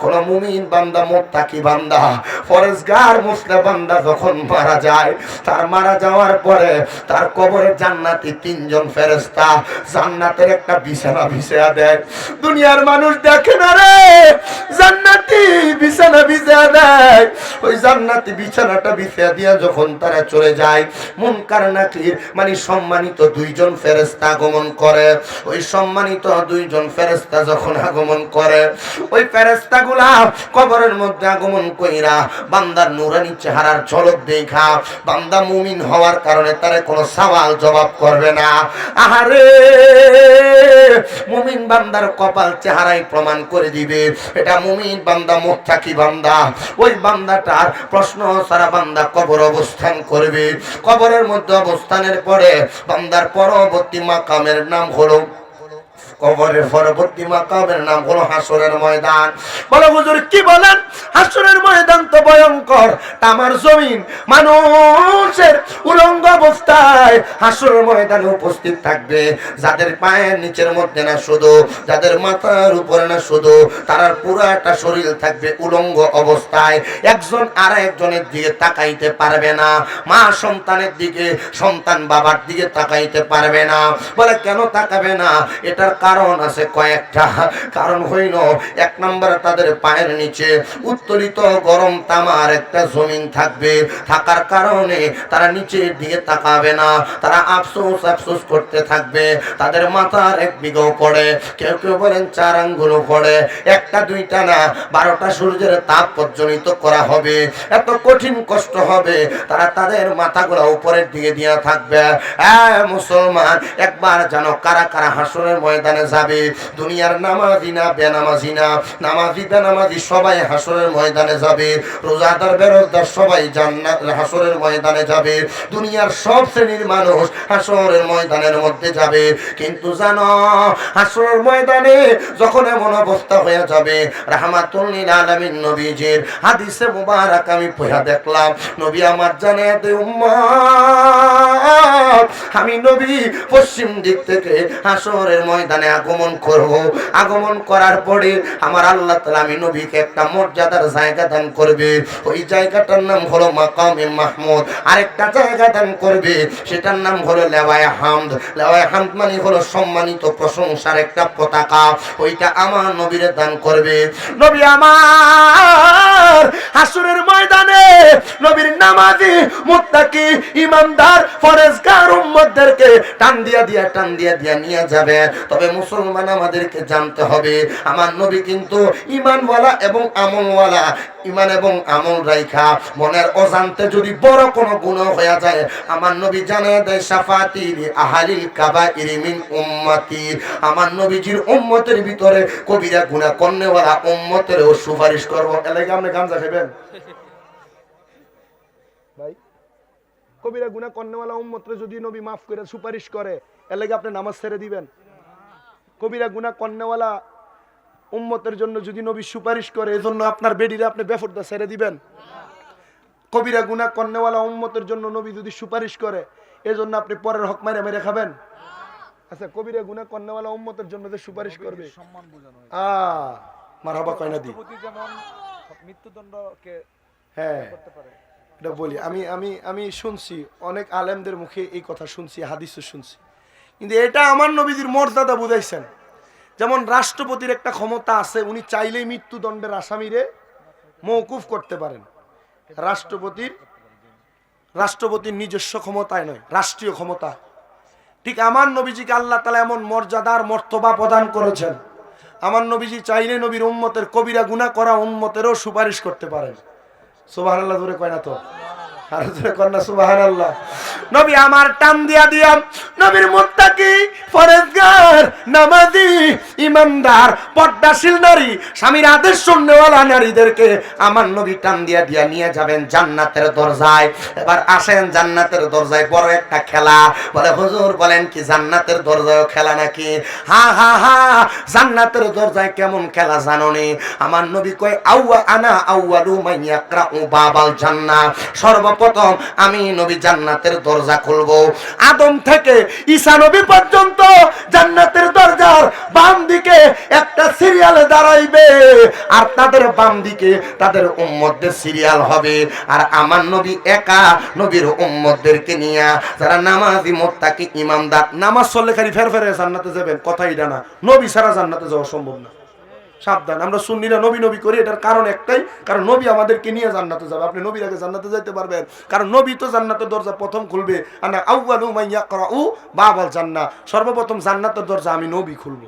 কোন মুমিন বান্দা, মুত্তাকি বান্দা, ফরজগার মুসলিম বান্দা যখন মারা যায়, তার মারা যাওয়ার পরে তার কবরে জান্নাতি 3 জন ফেরেশতা জান্নাতের একটা বিছানা বিছায়া দেয়। দুনিয়ার মানুষ দেখে না রে, জান্নাতি বিছানা বিছায়া দেয়। ওই জান্নাতি বিছানাটা বিছায়া দিয়া যখন তারা চলে যায়, মুনকার নাকির মানে সম্মানিত 2 জন ফেরেশতা আগমন করে। ওই সম্মানিত 2 জন ফেরেশতা যখন আগমন করে, ওই ফেরেশতাগুলা কবরের মধ্যে আগমন কইরা বান্দার নুরানি চেহারার ঝলক দেখা বান্দা মুমিন হওয়ার কারণে তারে কোনো সওয়াল জবাব করবে না। আহারে, মুমিন বান্দার কপাল চেহারাই প্রমাণ করে দিবে এটা মুমিন বান্দা, মুত্তাকি বান্দা। ওই বান্দাটার প্রশ্ন সারা বান্দা কবর অবস্থান করবে। কবরের মধ্যে অবস্থানের পরে বান্দার পরবর্তী মাকামের নাম হলো, কবরের পরবর্তী মাকামের নাম হলো হাসরের ময়দান। বলে হুজুর কি বলেন? হাসরের ময়দান তো ভয়ঙ্কর। তামার জমিন মানুষের উলঙ্গ অবস্থায় হাসরের ময়দানে উপস্থিত থাকবে। যাদের পায়ের নিচের মধ্যে না শুধু, যাদের মাথার উপরে না শুধু, তার পুরাটা শরীর থাকবে উলঙ্গ অবস্থায়। একজন আর একজনের দিকে তাকাইতে পারবে না। মা সন্তানের দিকে, সন্তান বাবার দিকে তাকাইতে পারবে না। বলে কেন তাকাবে না? এটার কারণ আছে কয়েকটা। কারণ হইল, 1 নম্বরে তাদের পায়ের নিচে উত্তোলিত গরম তামার একটা জমিন থাকবে। থাকার কারণে তারা নিচের দিকে তাকাবে না। তারা আফসোস আফসোস করতে থাকবে। তাদের মাথার 1 বিঘাও পড়ে, কেউ কেউ বলেন 4 আঙ্গুলও পড়ে। 1টা 2টা না, 12টা সূর্যের তাপ প্রজ্বলিত করা হবে। এত কঠিন কষ্ট হবে, তারা তাদের মাথাগুলো উপরের দিকে দিয়ে থাকবে। মুসলমান, একবার জানো কারা কারা হাসরের ময়দানে যাবে? দুনিয়ার নামাজি না বেনামাজি না, নামাজি বেনামাজি সবাই হাসরের ময়দানে যাবে। রোজাদার বেরোজদার সবাই জান্নাত হাসরের ময়দানে যাবে। দুনিয়ার সব শ্রেণীর মানুষ হাসরের ময়দানের মধ্যে যাবে। কিন্তু জানো, হাসরের ময়দানে যখন এমন অবস্থা হয়ে যাবে, রাহমাতুল লিল আলামিন নবীজির হাদিসে মুবারক আমি পড়া দেখলাম। নবী আমার জানিয়ে দেয় উম্মত, আমি নবী পশ্চিম দিক থেকে হাসরের ময়দানে আগমন করব। আগমন করার পরে আমার আল্লাহ তাআলা আমি নবীকে একটা মর্যাদার জায়গা দান করবে। ওই জায়গাটার নাম হলো মাকামে মাহমুদ। আরেকটা জায়গা দান করবে, সেটার নাম হলো লেওয়ায়ে হামদ। লেওয়ায়ে হামদ মানে হলো সম্মানিত প্রশংসার একটা পতাকা। ওইটা আমার নবীরে দান করবে। নবী আমার হাসরের ময়দানে নবীর নামাজি, মুত্তাকি, ইমানদার, ফরজগার উম্মতদেরকে টান দিয়া দিয়া নিয়ে যাবে। তবে মুসলমান, আমাদেরকে জানতে হবে আমার নবী কিন্তু ঈমানওয়ালা এবং আমলওয়ালা। ঈমান এবং আমল রাইখা মনের অজান্তে যদি বড় কোনো গুনাহ হয়ে যায়, আমার নবী জানিয়ে দেয় শাফাতি আহলিল কাবাইর মিন উম্মতি। আমার নবীজির উম্মতের ভিতরে কবিরা গুনাহ করনেওয়ালা উম্মতেরও সুপারিশ করব। এলাকা আপনি গাঞ্জা খাবেন? কবিরা গুনাহ করনেওয়ালা উম্মতরে যদি নবী মাফ করে সুপারিশ করে এর লাগি আপনি নামাজ ছেড়ে দিবেন? কবিরা গুনাহ করনেওয়ালা উম্মতের জন্য যদি নবী সুপারিশ করে এজন্য আপনার বেডিরে আপনি বেফরদা ছেড়ে দিবেন? কবিরা গুনাহ করনেওয়ালা উম্মতের জন্য নবী যদি সুপারিশ করে এজন্য আপনি পরের হক মাইরা মেরে খাবেন? আচ্ছা, কবিরা গুনাহ করনেওয়ালা উম্মতের জন্য যে সুপারিশ করবে সম্মান বোঝানো হয়। মারহাবা কয়না দি। রাষ্ট্রপতি যেমন মৃত্যুদণ্ডকে হ্যাঁ, করতে পারে। এটা বলি আমি শুনছি অনেক আলেমদের মুখে এই কথা শুনছি, হাদিসও শুনছি, কিন্তু এটা আমার নবীজির মর্যাদা বুঝাইছেন। যেমন রাষ্ট্রপতির একটা ক্ষমতা আছে, উনি চাইলেই মৃত্যুদণ্ডের আসামিরে মওকুফ করতে পারেন। রাষ্ট্রপতির নিজস্ব ক্ষমতায় নয়, রাষ্ট্রীয় ক্ষমতা। ঠিক আমার নবীজিকে আল্লাহ তাআলা এমন মর্যাদার মর্তবা প্রদান করেছেন, আমার নবীজি চাইলে নবীর উম্মতের কবিরা গুনাহ করা উম্মতেরও সুপারিশ করতে পারেন। সুবহানাল্লাহ জোরে কয় না তো? আর জোরে কর না সুবহানাল্লাহ। নবী আমার টান দিয়া দিয়া নবীর মুত্তাকি, পরেজগার, নামাজি, ইমানদার, পর্দাশীল নারী, স্বামীর আদেশ শুননেওয়ালা নারীদেরকে আমার নবী টান দিয়া দিয়া নিয়ে যাবেন জান্নাতের দরজায়। এবার আসেন জান্নাতের দরজায় বড় একটা খেলা। বলে হুজুর বলেন কি জান্নাতের দরজায়ও খেলা নাকি? হা হা হা, জান্নাতের দরজায় কেমন খেলা জানোনি? আমার নবী কয় আনা আউয়ালু মান ইয়াকরাউ বাবাল জান্নাহ, সর্বপ্রথম আমি নবী জান্নাতের দরজা খুলবো। আদম থেকে ঈসা নবী পর্যন্ত জান্নাতের দরজার বাম দিকে একটা সিরিয়ালে দাঁড়াইবে, আর তাদের বাম দিকে তাদের উম্মতদের সিরিয়াল হবে। আর আমার নবী একা নবীর উম্মতদেরকে নিয়ে যারা নামাজি, মুত্তাকি, ইমানদার, নামাজ চললে খালি ফের ফেরে জান্নাতে যাবেন, কথা এটা না। নবী ছাড়া জান্নাতে যাওয়া সম্ভব না। সাবধান, আমরা সুন্নিরা নবী নবী করি, এটার কারণ একটাই, কারণ নবী আমাদেরকে নিয়ে জান্নাতে যাবে। আপনি নবীর আগে জান্নাতে যাইতে পারবেন, কারণ নবী তো জান্নাতের দরজা প্রথম খুলবে। আনা আউয়ালু মান ইয়াকরাউ বাবাল জান্নাহ, সর্বপ্রথম জান্নাতের দরজা আমি নবী খুলবো।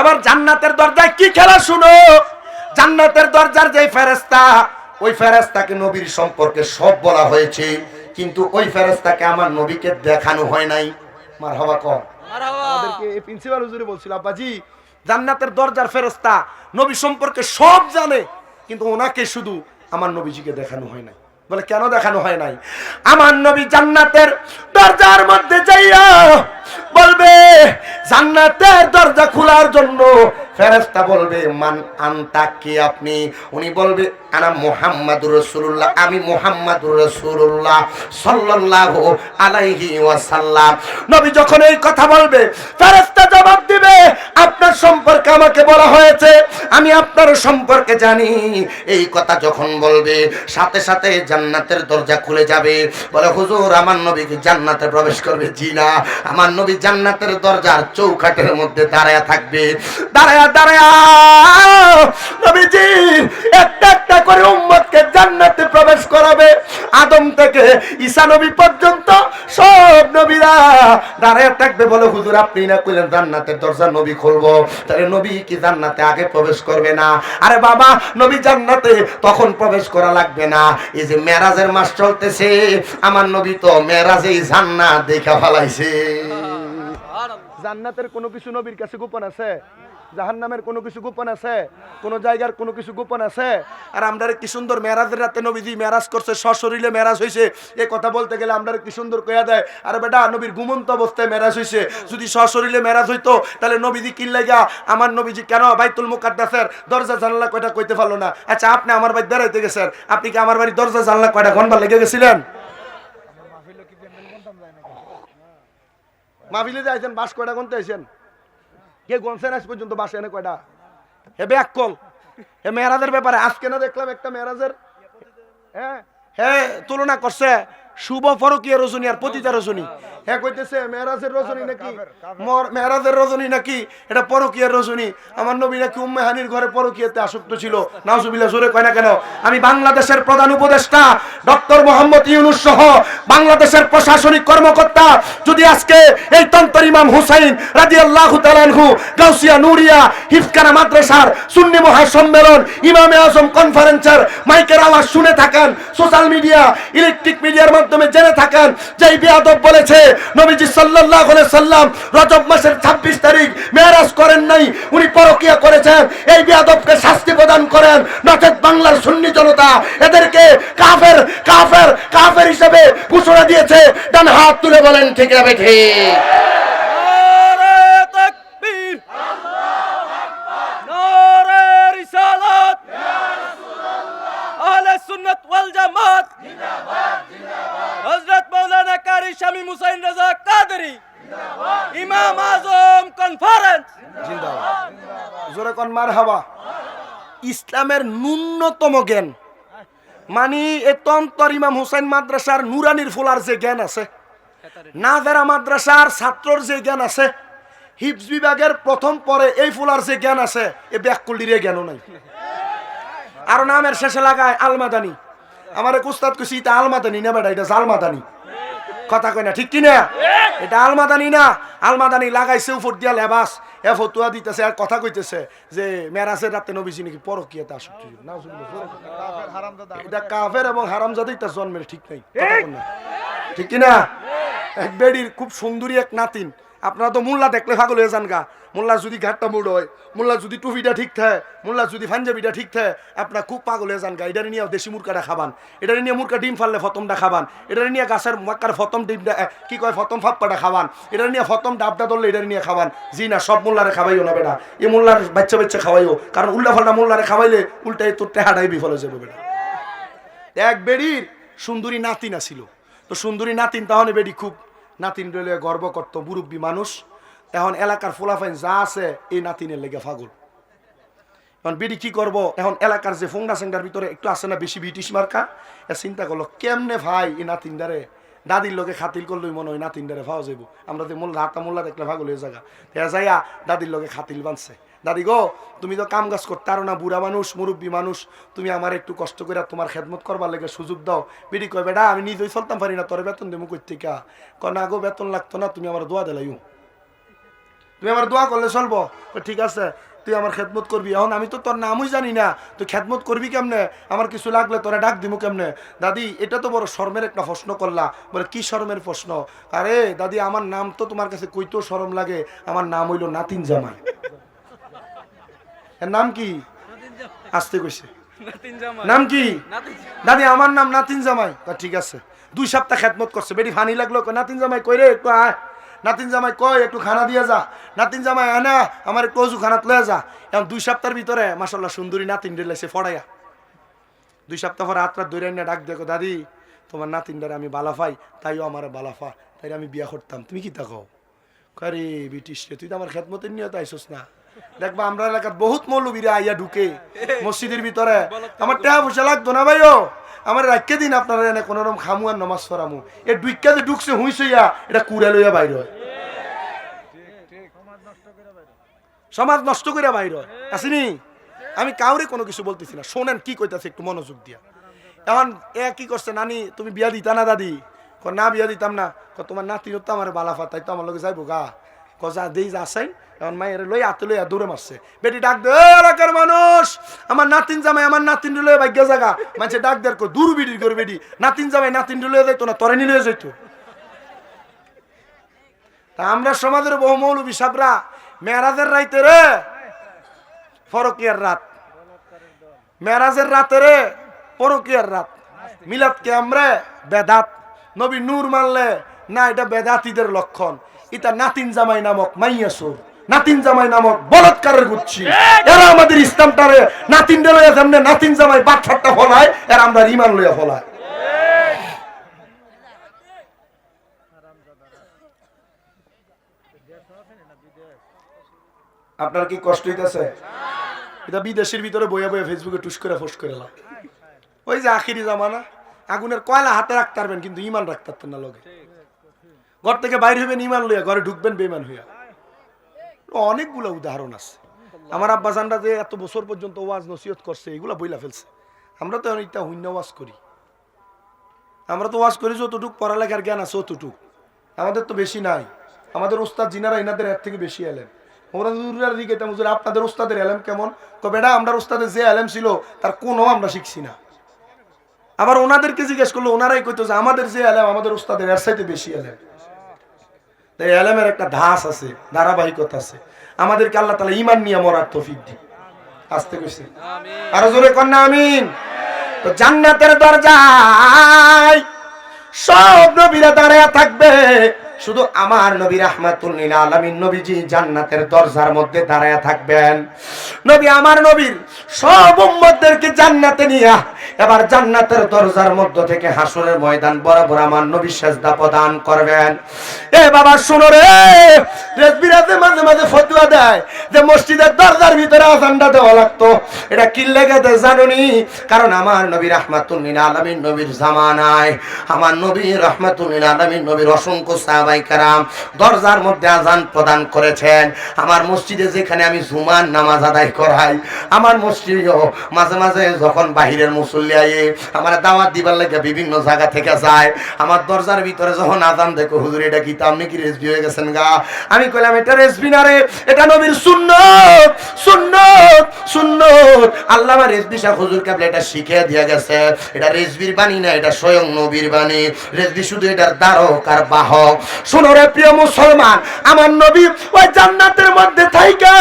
এবার জান্নাতের দরজায় কি খেলা শুনো। জান্নাতের দরজার যে ফেরেশতা, ওই ফেরেশতাকে নবীর সম্পর্কে সব বলা হয়েছে, কিন্তু ওই ফেরেশতাকে আমার নবীকে দেখানো হয় নাই। মারহাবা কর। আমাদেরকে এই প্রিন্সিপাল হুজুরে বলছিল, আব্বাজি জান্নাতের দরজার ফেরেশতা নবী সম্পর্কে সব জানে, কিন্তু ওনাকে শুধু আমার নবীজিকে দেখানো হয় নাই। বলে কেন দেখানো হয় নাই? আমার নবী জান্নাতের দরজার মধ্যে যাইয়া বলবে, জান্নাতের দরজা খোলার জন্য ফেরেশতা বলবে মান আনতা, কে আপনি? উনি বলবে আনা মুহাম্মাদুর রাসূলুল্লাহ, আমি মুহাম্মাদুর রাসূলুল্লাহ সাল্লাল্লাহু আলাইহি ওয়াসাল্লাম। নবী যখন এই কথা বলবে, ফেরেশতা জবাব দিবে, আপনার সম্পর্কে আমাকে বলা হয়েছে, আমি আপনার সম্পর্কে জানি। এই কথা যখন বলবে, সাথে সাথে জান্নাতের দরজা খুলে যাবে। বলে হুজুর আমার নবী কি জান্নাতে প্রবেশ করবে? জি না, আমার নবী জান্নাতের দরজার চৌকাঠের মধ্যে দাঁড়ায়া থাকবে। দাঁড়ায়া নবীজি একটা একটা করে উম্মতকে জান্নাতে প্রবেশ করাবে। আদম থেকে ঈসা নবী পর্যন্ত সব নবীরা দাঁড়ায়া থাকবে। বলে হুজুর আপনি না কইলেন জান্নাতের দরজা নবী খুলবো, তাহলে নবী কি জান্নাতে আগে প্রবেশ করবে না? আরে বাবা, নবী জান্নাতে তখন প্রবেশ করা লাগবে না। এই যে মেরাজের মাস চলতেছে, আমার নবী তো মেরাজেই জান্নাত দেখা ফেলাইছে। জান্নাতের কোনো কিছু নবীর কাছে গোপন আছে? জাহান্নামের কোনো কিছু গোপন আছে? কোন জায়গার কোনো কিছু গোপন আছে? আর আমরা কি সুন্দর মেরাজের রাতে নবীজি মেরাজ করছে, সশরীরে মেরাজ হইছে, এই কথা বলতে গেলে আমরা কি সুন্দর কইয়া দেয়। আরে বেটা, নবীর ঘুমন্ত অবস্থায় মেরাজ হইছে। যদি সশরীরে মেরাজ হইতো তাহলে নবীজি কি লাগা, আমার নবীজি কেন বাইতুল মুকাদ্দাসের দরজা জানলা কয়টা কইতে পারলো না? আচ্ছা, আপনি আমার বাড়ি বেড়াইতে গেছেন, আপনি কি আমার বাড়ির দরজা জানলা কয়টা ঘন্টা লেগে গেছিলেন? মাহফিলে যাইছেন, বাস কয়টা গুনতে আইছেন? কে গুনছেন আজ পর্যন্ত বাস এনে কয়টা? হে ব্যাককল, হে মেরাজের ব্যাপারে আজকে না দেখলাম একটা মেরাজের হ্যাঁ তুলনা করছে শুভ ফরকিয়া রজনী আর পতিতা রজনী। হ্যাঁ কইতেছে মেরাজের রজনী নাকি, মেরাজের রজনী নাকি এটা পরকিয়ার রজনী। আমার নবী নাকি উম্মে হানির ঘরে পরকিয়াতে আসক্ত ছিল। নাউজুবিল্লাহ, জোরে কয় না কেন? আমি বাংলাদেশের প্রধান উপদেষ্টা ডক্টর মোহাম্মদ ইউনূস সহ বাংলাদেশের প্রশাসনিক কর্মকর্তা যদি আজকে এই তন্তর ইমাম হুসাইন রাদিয়াল্লাহু তাআলা আনহু গাউসিয়া নুরিয়া হিফকানা মাদ্রাসার সুন্নি মহাসম্মেলন ইমামে আজম কনফারেন্সের মাইকের আওয়াজ শুনে থাকেন, সোশ্যাল মিডিয়া ইলেকট্রিক মিডিয়ার মাধ্যমে জেনে থাকেন যে এই বেয়াদব বলেছে নবীজি সাল্লাল্লাহু আলাইহি সাল্লাম রজব মাসের 26 তারিখ মেরাজ করেন নাই, উনি পরকিয়া করেছেন। এই বেয়াদবকে শাস্তি প্রদান করেন, নচেত বাংলার সুন্নি জনতা এদেরকে কাফের কাফের কাফের হিসেবে ঘোষণা দিয়েছে। ডান হাত তুলে বলেন ঠিক না ঠিক? নারে তাকবীর, নারে রিসালাত, আহলে সুন্নাত ওয়াল জামাত জিন্দাবাদ জিন্দাবাদ। হযরত মাওলানা কারি শামীম হুসাইন রাজা কাদেরী জিন্দাবাদ। ইমাম আজম কনফারেন্স জিন্দাবাদ। জোরে কোন মারহাবা। ইসলামের ন্যূনতম জ্ঞান মানে এই তন্তর ইমাম হুসাইন মাদ্রাসার নুরানির ফুলার যে জ্ঞান আছে, নাজারা মাদ্রাসার ছাত্রর যে জ্ঞান আছে, হিফজ বিভাগের প্রথম পরে এই ফুলার যে জ্ঞান আছে, এই ব্যাককুলির জ্ঞানও নাই। আর নামের শেষে লাগায় আলমাদানি। আমার এক উস্তাদ কইছি এটা আলমাদানি না বেটা, এটা জালমাদানি। কথা কয় না ঠিক কিনা? এটা আলমাদানি না, আলমাদানি লাগাইছে উপর দিয়া লেবাস, এ ফতুয়া দিতেছে আর কথা কইতেছে যে মেরাজের রাতে নবীজি নাকি পরকীয়াতে আসক্তি। এটা কাফের এবং হারামজাদা, এটা জন্মের ঠিক নাই। কথা কন না ঠিক কিনা? এক বেডির খুব সুন্দরী এক নাতিন, আপনারা তো মোল্লা দেখলে পাগল হয়ে যান গা। মোল্লা যদি ঘাটটা মুড় হয়, মোল্লা যদি টুপিটা ঠিক থাকে, মোল্লা যদি পাঞ্জাবিটা ঠিক থাকে, আপনার খুব পাগল হয়ে যান গা। এটারে নিয়ে দেশি মুরকাটা খাবান, এটারে নিয়ে মুরকা ডিম ফাললে ফতমটা খাবান, এটারে নিয়ে গাছের মাক্কার ফতম ডিমটা কি কয় ফতম ফাপ্পাটা খাবান, এটারে নিয়ে ফতম ডাবটা ধরলে এটারে নিয়ে খাবান। জি না, সব মোল্লারে খাওয়াইও না বেটা, এই মোল্লার বাচ্চা বাচ্চা খাওয়াইও, কারণ উল্টা ফাল্টা মোল্লারে খাওয়াইলে উল্টাই তোর টেহাটাই বিফলে যাবে বেটা। এক বেডির সুন্দরী নাতিন আসিল, তো সুন্দরী নাতিন তাহলে বেডি খুব নাতিন রইলে গর্ব করতো, মুরব্বী মানুষ। এখন এলাকার ফোলাফাইন যা আছে এই নাতিনের লেগে পাগল। এখন বেডি কি করবো, এখন এলাকার যে ফোংডা সেংটার ভিতরে একটু আছে না বেশি ব্রিটিশ মার্কা, এ চিন্তা করলো কেমনে ভাই এই নাতিনদারে দাদির লোকে খাতিল করলেই মনে হয় নাতিনদারে পাওয়া যাবো। আমরা তো মোল্লা হাতা মোল্লা দেখলে পাগল হয়ে জায়গা যাইয়া দাদির লোকে খাতিল বানছে। দাদি গো, তুমি তো কাম কাজ করতে পারো না, বুড়া মানুষ মুরব্বী মানুষ, তুমি আমার একটু কষ্ট করে তোমার খেদমত করবার লেগে সুযোগ দাও। বেডি কয় বেটা আমি নিজেই চলতাম পারি না, তোর বেতন দেবো কই থেকে? না গো বেতন লাগতো না, তুমি আমার দোয়া দিলাইও, তুমি আমার দোয়া করলে চলবো। ঠিক আছে তুই আমার খেদমত করবি। এখন আমি তো তোর নামই জানি না, তুই খেদমত করবি কেমনে? আমার কিছু লাগলে তোরা ডাক দিমু কেমনে? দাদি এটা তো বড় শরমের একটা প্রশ্ন করলা। বলে কি শরমের প্রশ্ন? আরে দাদি আমার নাম তো তোমার কাছে কইতেও শরম লাগে, আমার নাম হইল নাতিন জামাই। এর নাম কি? আসতে কইছে নাম কি? দাদি আমার নাম নাতিন জামাই। ঠিক আছে 2 সপ্তাহ খেদমত করছে, বেডি ফানি লাগলো, নাতিন জামাই কই রে একটু আয়, নাতিন জামাই কয় একটু খানা দিয়ে যা, নাতিন জামাই আনা আমার একটু অজু খানাত লয়ে যা। এখন 2 সপ্তাহের ভিতরে মাশাআল্লাহ সুন্দরী নাতিন রেলাইছে ফড়াইয়া। 2 সপ্তাহ পরে হাত রাত ধরে ডাক দেখো, দাদি তোমার নাতিনটারে আমি বালা পাই, তাইও আমার বালা পা, তাই আমি বিয়া করতাম, তুমি কি তা কও? আরে ব্রিটিশ রে, তুই তো আমার খেদমতের নিয়ত আইসোস না। দেখবা আমরা এলাকার বহুত মৌলবীরা আইয়া ঢুকে মসজিদের ভিতরে, আমার টাকা পয়সা লাগতো না ভাইও, আমার রাখকে দিন আপনারা এনে কোন রকম খামু আর নমাজ পড়ামু। এ ডুইকা যে ঢুকছে হুঁইসইয়া এটা কুড়া লইয়া বাইর হয়, সমাজ নষ্ট করে বাইর হয়। আসেনি আমি কাউরে কোনো কিছু বলতেছি না, শোনেন কি কইতাছে একটু মনোযোগ দিয়া। এখন এ কি করছে, নানি তুমি বিয়া দিতা না? দাদি না বিয়া দিতাম না। তোমার নাতিও তো আমার বালাফা, তাই তো আমার লগে যাইবো গা। কজা দেই যা আসাই। এখন মায়ের লই হাতে লইয়া দৌড়ে মারছে। বেটি ডাক দে এলাকার মানুষ, আমার নাতিন জামাই আমার নাতিন লইয়া ভাগ্য জায়গা মানছে ডাক দেয় দূর বিড়ির করে বেটি নাতিন জামাই নাতিন লইয়া যাইতো না, তরে নিয়ে যাইতো। তা আমরা সমাজের বহু মৌলবী সাবরা মেরাজের রাইতে রে পরকিয়ার রাত, মেরাজের রাতে রে পরকিয়ার রাত, মিলাদ কে আমরা বেদাত, নবী নূর মানলে না এটা বেদাতীদের লক্ষণ। এটা নাতিন জামাই নামক মাইয়াসুর, নাতিন জামাই নামক বলৎকারের গুচ্ছি, এরা আমাদের ইসলামটারে নাতিন লইয়া যেমনে নাতিন জামাই বাচ্চাটা ফলায়, এরা আমরা ইমান লইয়া ফলায়। আপনার কি কষ্ট হইতেছে? এটা বিদেশের ভিতরে বইয়া বইয়া ফেসবুকে টুস করে ফোস করে লাও। ওই যে আখিরি জামানা, আগুনের কয়লা হাতে রাখতে পারবেন কিন্তু ইমান রাখতে পারতেন না লগে। ঘর থেকে বাইরে হইবেন ইমান লইয়া, ঘরে ঢুকবেন বেমান হইয়া। অনেকগুলো উদাহরণ আছে। আমার আব্বা জানরা যে এত বছর পর্যন্ত ওয়াজ নসিহত করছে, এগুলা বইলা ফেলছে। আমরা তো এটা শূন্য ওয়াজ করি, আমরা তো ওয়াজ করি যতটুক, পড়ালেখার জ্ঞান আছে অতটুক, আমাদের তো বেশি নাই। আমাদের উস্তাদ জিনারা এনাদের এর থেকে বেশি এলেন। আপনাদের উস্তাদের এলেম কেমন? বেটা আমরা উস্তাদের যে এলেম ছিল তার কোনো আমরা শিখছি না। আবার ওনাদেরকে জিজ্ঞেস করলো, ওনারাই কইতো যে আমাদের যে এলেম আমাদের উস্তাদের এর চাইতে বেশি এলেম। তাই এলেমের একটা ধাস আছে, ধারাবাহিকতা আছে। আমাদেরকে আল্লাহ তাআলা ঈমান নিয়ে মরার তৌফিক দিন। আসতে কইছে, আরো জোরে কন্যা আমিন। তো জান্নাতের দরজায় সব নবীরা দাঁড়ায় থাকবে, শুধু আমার নবী রাহমাতুল লিল আলামিন নবীজি জান্নাতের দরজার মধ্যে দাঁড়ায় থাকবেন। নবী আমার নবীর সব উম্মতদেরকে জান্নাতে নিয়ে এবার জান্নাতের দরজার মধ্য থেকে হাসরের ময়দান বরাবর আমার নবী সেজদা প্রদান করবেন। এ বাবা শুনো রে, রেজবিরাতে মাঝে মাঝে ফতোয়া দেয় যে মসজিদের দরজার ভিতরে আযানটা দেওয়া লাগতো। এটা কি লেগে দেয় জানুনি? কারণ আমার নবী রাহমাতুল লিল আলামিন নবীর জামানায় আমার নবী রাহমাতুল লিল আলামিন নবীর অসংখ্য সাহাবায়ে কেরাম দরজার মধ্যে আযান প্রদান করেছেন। আমার মসজিদে যেখানে আমি জুমার নামাজ আদায় করাই, আমার মসজিদেও মাঝে মাঝে যখন বাহিরের মুসল্লি আয়ে আমার দাওয়াত দিবার লাগে বিভিন্ন জায়গা থেকে যায়, আমার দরজার ভিতরে যখন আযান দেখো, হুজুর এটা কি আপনি কি রেজবি হয়ে গেছেন গা? আমি কইলাম এটা রেজবি না রে, এটা নবীর সুন্নাত, সুন্নাত, সুন্নাত। আল্লামা রেজবি শাহ হুজুর কেবলা এটা শিখিয়ে দিয়া গেছে। এটা রেজবির বাণী না, এটা স্বয়ং নবীর বাণী। রেজবি শুধু এটার দ্বারক আর বাহক। শোনো রে প্রিয় মুসলমান, আমার নবী ওই জান্নাতের মধ্যে থাইকা,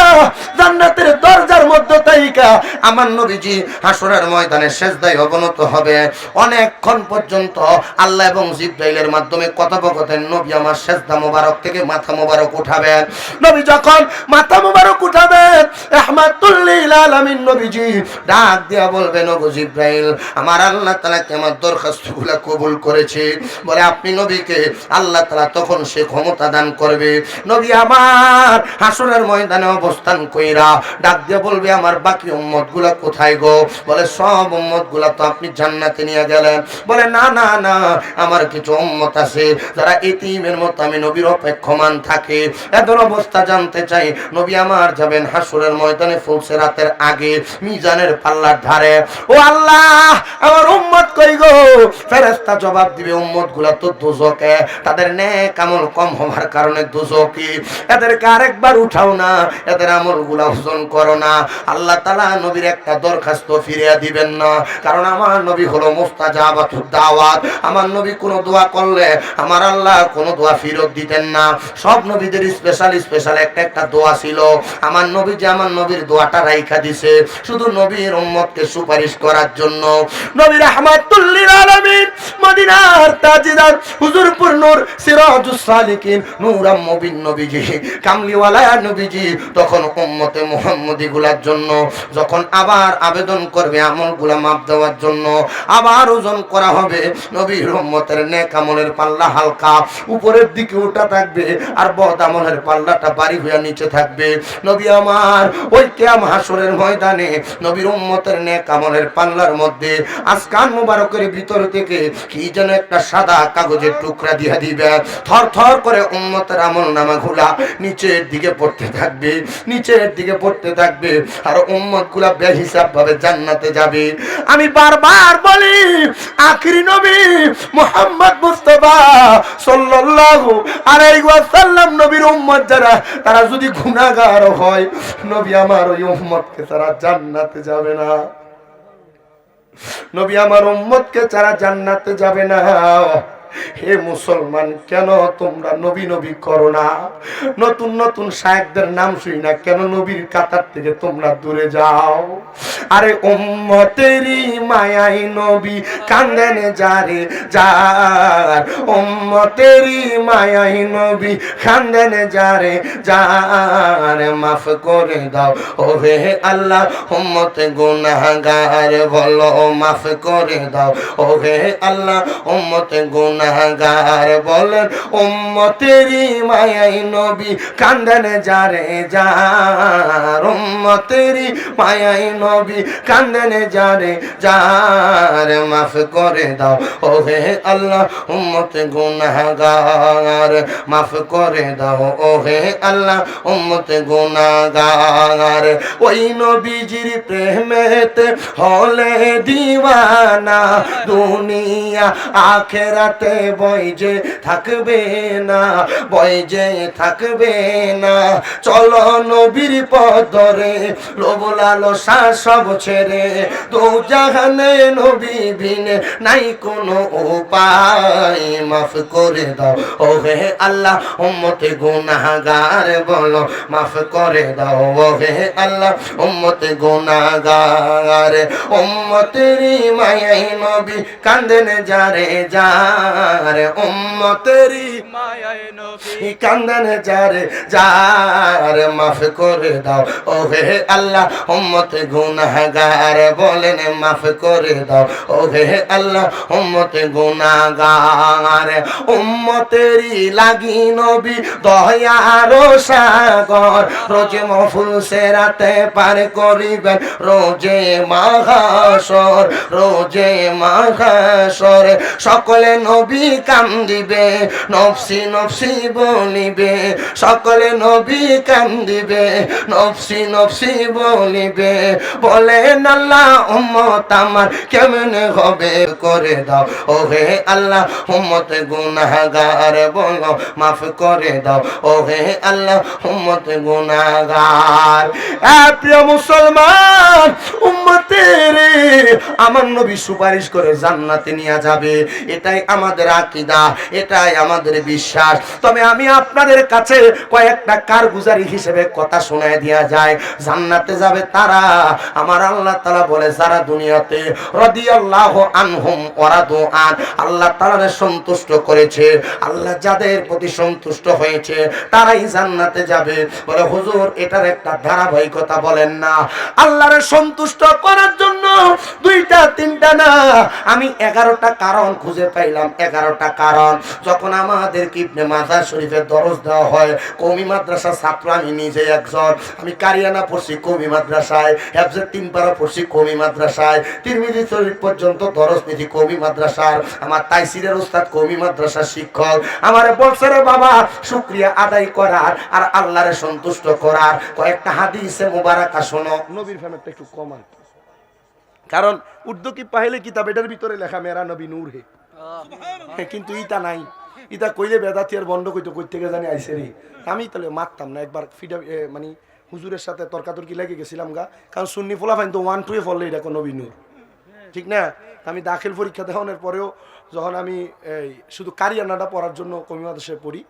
জান্নাতের দরজার মধ্যে থাইকা আমার নবীজি হাসরের ময়দানে সেজদায় অবনত হবে। অনেকক্ষণ পর্যন্ত আল্লাহ এবং জিবরাইলের মাধ্যমে কথোপকথন নবী আমার সেজদা মোবারক থেকে মাথা মোবারক উঠাবেন। নবী যখন মাথা মোবারক উঠাবেন, রাহমাতুল লিল আলামিন নবীজি ডাক দিয়া বলবেন, ওগো জিবরাইল, আমার আল্লাহ তাআলা কি আমার দরখাস্তগুলো কবুল করেছে? বলে আপনি নবীকে আল্লাহ তাআলা তখন সে ক্ষমতা দান করবে। নবী আমার হাসরের ময়দানে অবস্থান কইরা ডাক দিয়ে বলবে, আমার বাকি উম্মতগুলা কোথায় গো? বলে সব উম্মতগুলা তো আপনি জান্নাতে নিয়ে গেলেন। বলে না না না, আমার কিছু উম্মত আছে যারা ইতিমের মতো আমি নবীর অপেক্ষমান থাকে। এদের অবস্থা জানতে চাই। নবী আমার যাবেন হাসরের ময়দানে ফুলসিরাতের আগে মিজানের পাল্লার ধারে। ও আল্লাহ, আমার উম্মত কই গো? ফেরেশতা জবাব দিবে, উম্মতগুলা তো দোজকে, তাদের নেক আমল কম হওয়ার কারণে দোজকি। এদেরকে আরেকবার উঠাও না, এদের আমলগুলা ওজন করো না। আল্লাহ তাআলা নবীর একটা দরখাস্ত ফিরিয়ে দিবেন না, কারণ আমার নবী হলো মুস্তাজাবাতুদ দাওয়াত। আমার নবী কোনো দোয়া করলে আমার আল্লাহ কোনো দোয়া ফেরত দিতেন না। সব নবীদের স্পেশাল স্পেশাল একটা একটা দোয়া ছিল। আমার নবী যে আমার নবীর দোয়াটা রাইখা দিছে শুধু নবীর উম্মতকে সুপারিশ করার জন্য। নবী রাহমাতুল লিল আলামিন মদিনার তাজদার হুজুরপুর নূর সিরাজুস সালিকিন নূরাম মুবিন নবীজি, কামলিওয়ালা নবীজি তখন উম্মতে মুহাম্মদী গুলার জন্য যখন আবার আবেদন করবে আমলগুলা মাপ দেওয়ার জন্য, আবার ওজন করা হবে, নবীর উম্মতের নেক আমলের পাল্লা হালকা উপরের দিকে উঠা থাকবে আর বদ আমলের পাল্লাটা বাড়ি হয়ে নিচে থাকবে। নবী আমার ওই কিয়াম হাসরের ময়দানে নবীর উম্মতের নেক আমলের পাল্লার মধ্যে আসকান মুবারকের ভিতর থেকে কি যেন একটা সাদা কাগজের টুকরা দিয়ে দিবে। থর থর করে উম্মতের আমল নামাগুলা নিচের দিকে পড়তে থাকবে, নিচের দিকে পড়তে থাকবে, আর উম্মতগুলা বেহিসাব ভাবে জান্নাতে যাবে। আমি বারবার বলি, আখিরি নবী মুহাম্মদ মুস্তাফা সাল্লাল্লাহু আলাইহি ওয়াসাল্লাম নবীর উম্মত যারা, তারা যদি গুনাহগার হয়, নবী আমার ওই উম্মতকে তারা জান্নাতে যাবে না। নবী আমার উম্মতকে যারা জান্নাতে যাবে না। হে মুসলমান, কেন তোমরা নবী নবী করো না? নতুন নতুন শায়েখদের নাম শুনি না, কেন নবীর কাতার থেকে তোমরা দূরে যাও? আরে উম্মতেরই মায়াই নবী কান্দেন যারে যার, উম্মতেরই মায়াই নবী কান্দেন যারে যার, মাফ করে দাও ও হে আল্লাহ উম্মতে গুনাহগার, বলো মাফ করে দাও ও হে আল্লাহ উম্মতে গুনাহগার। বলেন উম্মতেরই মায়াই নবী কান্দেন যারে যার, উম্মতেরই মায়াই নবী কান্দেন যারে যার, মাফ করে দাও ও হে আল্লাহ উম্মতে গুনাহগার, মাফ করে দাও ও হে আল্লাহ উম্মতে গুনাহগার। ওই নবীজির প্রেমেতে হলে দিওয়ানা, দুনিয়া আখিরাতে রাতে বই যে থাকবে না, বই যে থাকবে না। চলো নবীর পথ ধরে, লোভ লালসা সব ছেড়ে, দু জাহানে নবী বিনে নাই কোনো উপায়। মাফ করে দাও ও হে আল্লাহ উম্মতে গুনাহগার, বলো মাফ করে দাও ও হে আল্লাহ উম্মতে গুনাহগার। উম্মতেরই মায়াই নবী কান্দেন যারে যার, উম্মতেরই মায়ায় নবী কান্দেন যারে যার। মাফ করে দাও ও হে আল্লাহ উম্মতে গুনাহগার, বলেন মাফ করে দাও ও হে আল্লাহ উম্মতে গুনাহগার। উম্মতেরই লাগি নবী দয়ার সাগর, রোজে মহফিল সেরাতে পার করিবেন রোজে মাহশর, রোজে মাহশর। সকলে নবী কান্দিবে, নফসি নফসি বলিবে, সকলে নবী কান্দিবে, নফসি নফসি বলিবে। বলেন আল্লাহ উম্মত আমার কেমনে হবে, করে দাও ও হে আল্লাহ উম্মতে গুনাহগার, বলো মাফ করে দাও ও হে আল্লাহ উম্মতে গুনাহগার। প্রিয় মুসলমান উম্মতের আমার নবী সুপারিশ করে জান্নাতে নিয়ে যাবে, এটাই আমাদের আকীদা, এটাই আমাদের বিশ্বাস। তবে আমি আপনাদের কাছে কয়েকটা কারগুজারি হিসেবে কথা শোনায় দেয়া যায়। জান্নাতে যাবে তারা, আমার আল্লাহ তাআলা বলে যারা দুনিয়াতে রাদিয়াল্লাহু আনহুম ওয়া রাদু আন, আল্লাহ তাআলাকে সন্তুষ্ট করেছে, আল্লাহ যাদের প্রতি সন্তুষ্ট হয়েছে তারাই জান্নাতে যাবে। বলে হুজুর এটার একটা ধারাবাহিকতা বলেন না। আল্লাহরে সন্তুষ্ট করার জন্য দুইটা তিনটা না, আমি 11টা কারণ খুঁজে পাইলাম, 11টা কারণ। যখন আমাদের ইবনে মাজাহ শরীফের দরস দেওয়া হয়, কওমি মাদ্রাসার ছাত্র আমি নিজে একজন, আমি কারিয়ানা পড়ছি কওমি মাদ্রাসায়, হেফজে 3 পারা পড়ছি কওমি মাদ্রাসায়, তিরমিজি শরীফ পর্যন্ত দরস নিয়েছি কওমি মাদ্রাসার, আমার তাইসিরের উস্তাদ কওমি মাদ্রাসার শিক্ষক। আমারে বলছে রে বাবা শুকরিয়া আদায় করার আর আল্লাহরে সন্তুষ্ট করার কয়েকটা হাদিসে মুবারাকা শোনো। নবীর ফেমারটা একটু কমান, কারণ উর্দু কি পাইলে কিতাব এটার ভিতরে লেখা মেরা নবী নূর হে, কিন্তু ইটা নাই। ইটা কইলে বেদাতি আর বন্ধ কইতো কই থেকে জানি আইছে রে। আমি তাহলে মারতাম না, একবার ফিডা মানে হুজুরের সাথে তর্কাতর্কি লেগে গেছিলাম গা, কারণ সুন্নি ফোলা ফাইন তো 1 2 এ পড়লে এটা নবী নূর, ঠিক না? আমি দাখিল পরীক্ষা দেওয়ানোর পরেও যখন আমি শুধু কারিয়ানাটা পড়ার জন্য কওমি মাদ্রাসায় পড়ি,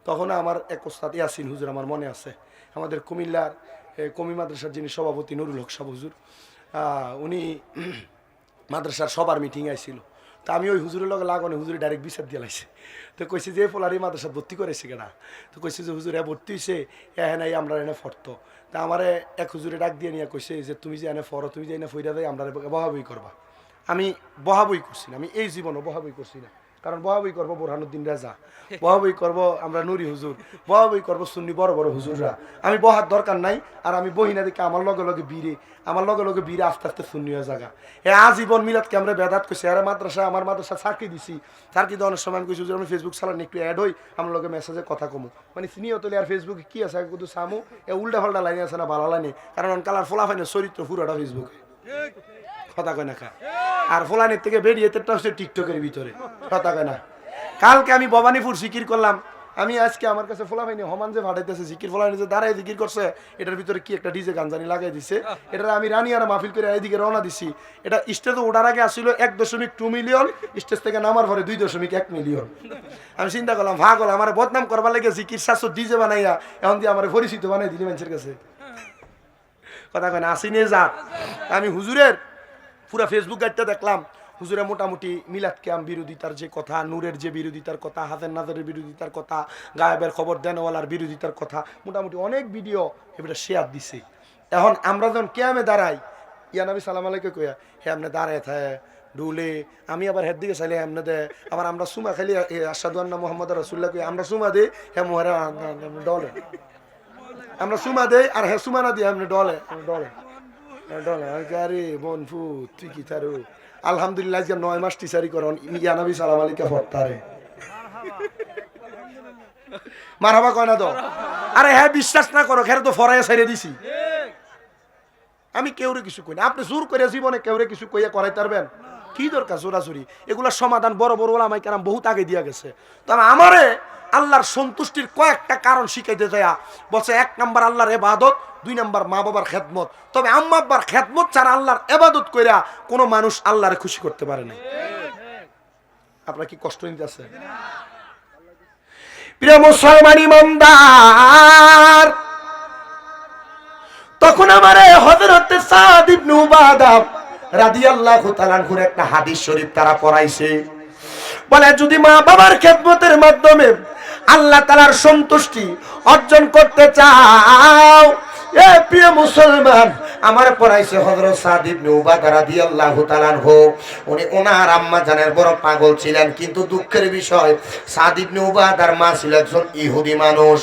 তখন আমার এক ওস্তাদ ইয়াসিন হুজুর আমার মনে আছে, আমাদের কুমিল্লার কওমি মাদ্রাসার যিনি সভাপতি নুরুল হক সাহেব হুজুর, উনি মাদ্রাসার সবার মিটিং আইছিল। তা আমি ওই হুজুরের লগে লাগানো, হুজুরে ডাইরেক্ট বিচার দিয়ে লাইছে। তো কইছে যে ফলারি মাদ্রাসা ভর্তি করেছে কেনা, তো কইছে যে হুজুর ভর্তি হয়েছে নাই আমরা এনে ফরতো। তা আমার এক হুজুরে ডাক দিয়ে নিয়ে কইছে যে তুমি যে এনে ফরো, তুমি যে এনে ফইরা দেয় আমরা বহাবই করবা। আমি বহাবই করছি না, আমি এই জীবনও বহাবই করছি না, কারণ বহাবই করবো বোরহানুদ্দিন রাজা, বহাবই করবো আমরা নুরি হুজুর, বহাবই করবো সুন্নি বড় বড় হুজুররা। আমি বহার দরকার নাই, আর আমি বহিনা দেখে আমার লগে লগে বীরে আস্তে আস্তে শূন্য হয়ে জায়গা। আজীবন মিলাদকে আমরা বেদাত করছি। আর মাদ্রাসা আমার মাদ্রাসা চাকরি দিছি, চাকরি দেওয়ার সময় আমি কইছি যে আমি ফেসবুক চালান একটু অ্যাড হই, আমার লগে মেসেজে কথা কমু, মানে চিনিও তোলে। আর ফেসবুকে কি আছে কিন্তু সামু উল্টা ফাল্টা লাইনে আছে না ভালো লাইনে, কারণ কালার ফোলা ফাইনের চরিত্র পুরোটা ফেসবুকে, কথা কয় না খা। আর ফোলানের থেকে বেরিয়ে তেরটা হচ্ছে টিকটকের ভিতরে, কথা কয় না। কালকে আমি ভবানীপুর জিকির করলাম, আমি আজকে আমার কাছে ফোলা ভাইনি হমান যে ভাড়াইতেছে জিকির, ফোলা যে দাঁড়ায় জিকির করছে, এটার ভিতরে কি একটা ডিজে গান জানি লাগাই দিছে। এটা আমি রানী আর মাহফিল করে এইদিকে রওনা দিছি। এটা স্টেজে ওঠার আগে আসছিল 1.2 মিলিয়ন, স্টেজ থেকে নামার পরে 2.1 মিলিয়ন। আমি চিন্তা করলাম ভাগ হল আমার বদনাম করবার লাগে জিকির শাশ্বত ডিজে বানাইয়া এখন দিয়ে আমার পরিচিত বানাই দিলি মানুষের কাছে, কথা কয় না। আসিনে যা আমি হুজুরের পুরা ফেসবুক গাইডটা দেখলাম, হুজুরে মোটামুটি মিলাদ ক্যাম্প বিরোধিতার যে কথা, নূরের যে বিরোধিতার কথা, হাতের নাজরের বিরোধিতার কথা, গায়েবের খবর দেনওয়ালার বিরোধিতার কথা, মোটামুটি অনেক ভিডিও এবারে শেয়ার দিছে। এখন আমরা যখন ক্যামে দাঁড়াই, ইয়া নবী সালাম আলাইকে কইয়া হে আপনি দাঁড়ায় থাকে ডুলে, আমি আবার হের দিকে চাইলে এমনি দে, আবার আমরা সুমা খাইলে আশহাদু আন্না মুহাম্মাদুর রাসূলুল্লাহ কই আমরা সুমা দেই, হে মোহরা ডলে, আমরা সুমা দেই আর হে সুমা না দিই আপনি ডলে ডলে ডলে। আরে বোন ফু তুই কি তারু আলহামদুলিল্লাহ আজকে 9 মাস টিচারি করন ইয়া নবী সালাম আলাইকা ফরতারে মারহাবা কয় না তো। আরে হ্যাঁ বিশ্বাস না করো, খেরে তো ফরাইয়া ছাইরে দিছি। আমি কেউরে কিছু কই না, আপনি জোর করে জীবনে কেউরে কিছু কইয়া করাই পারবেন? কি দরকার চোরাচুরি? এগুলা সমাধান বড় বড় ওলামায়ে কেরাম বহুত আগে দিয়া গেছে। তবে আমারে আল্লাহর সন্তুষ্টির কয়েকটা কারণ শিখাইতে যায়। বলছে 1 নাম্বার আল্লাহর ইবাদত, 2 নাম্বার মা বাবার খেদমত। তবে আম্মা আব্বার খেদমত ছাড়া আল্লাহর ইবাদত কইরা কোনো মানুষ আল্লাহরে খুশি করতে পারে না। আপনারা কি কষ্ট নিতেছে? প্রিয় মুসলমান ইমানদার, তখন আমারে হযরত সাদ ইবনে উবাদা রাদিয়াল্লাহু তাআলা আনহুর একটা হাদিস শরীফ তারা পড়াইছে। বলে যদি মা বাবার খেদমতের মাধ্যমে আল্লাহ তাআলার সন্তুষ্টি অর্জন করতে চাও, এ প্রিয় মুসলমান, আমার পড়াইছে হযরত সাদ ইবনে উবাদা রাদিয়াল্লাহু তাআলা আনহু। উনি ওনার আম্মা জানের বড় পাগল ছিলেন, কিন্তু দুঃখের বিষয় সাদ ইবনে উবাদার মা ছিল একজন ইহুদি মানুষ।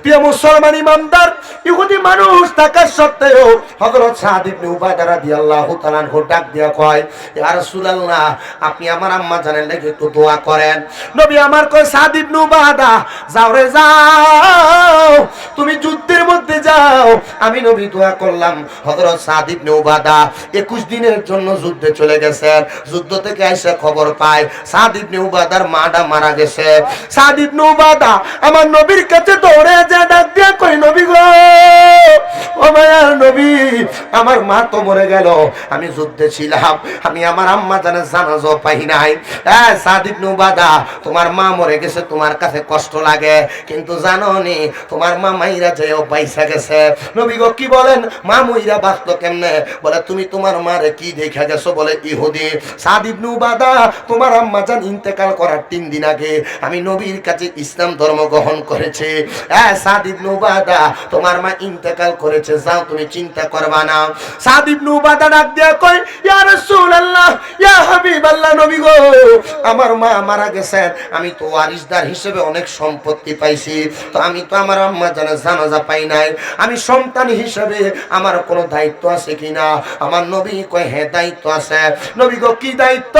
প্রিয় মুসলমান ইমানদার, ইহুদি মানুষ থাকার সত্ত্বেও হযরত সাদ ইবনে উবাদা রাদিয়াল্লাহু তাআলা আনহু ডাক দিয়া কয়, ইয়া রাসূলুল্লাহ, আপনি আমার আম্মা জানের লাগি একটু দোয়া করেন। নবী আমার কয়, সাদ ইবনে উবাদা, যাও রে যাও, তুমি যুদ্ধের মধ্যে যাও। আমি নবী দোয়া করলাম। হযরত সাদ ইবনে উবাদা 21 দিনের জন্য যুদ্ধে চলে গেছেন। যুদ্ধ থেকে এসে খবর পায় সাদ ইবনে উবাদার মাটা মারা গেছে। সাদ ইবনে উবাদা আমার নবীর কাছে দৌড়ে যায়, ডাক দিয়া কই, নবী গো, ও মায়ার নবী, আমার মা তো মরে গেল, আমি যুদ্ধে ছিলাম, আমি আমার আম্মা জানের জানাজা পাই নাই। সাদ ইবনে উবাদা, তোমার মা মরে গেছে, তোমার কাছে কষ্ট লাগে, কিন্তু জানো নি তোমার মা মাইরা যেও পয়সা গেছে। নবী গো কি বলেন, মা মইরা বাঁচলো কেমনে? বলে তুমি তোমার মারে কি দেখা গেছো? বলে ইহুদি। সাদ ইবনে উবাদা, তোমার আম্মা জান ইন্তেকাল করার 3 দিন আগে আমি নবীর কাছে ইসলাম ধর্ম গ্রহণ করেছি। সাদ ইবনে উবাদা, তোমার মা ইন্তেকাল করেছে, যাও তুমি চিন্তা করবা না। সাদ ইবনে উবাদা ডাক দিয়া কই, ইয়া রাসূলুল্লাহ, ইয়া হাবিবাল্লাহ, নবী গো, আমার মা মারা গেছেন, আমি তো ওয়ারিসদার হিসেবে অনেক সম্পত্তি পাইছি, তো আমি তো আমার আম্মা জানের জানাজা পাই নাই, আমি সন্তান হিসেবে আমার কোনো দায়িত্ব আছে কিনা? আমার নবী কয়, হ্যাঁ দায়িত্ব আছে। নবী গো কি দায়িত্ব?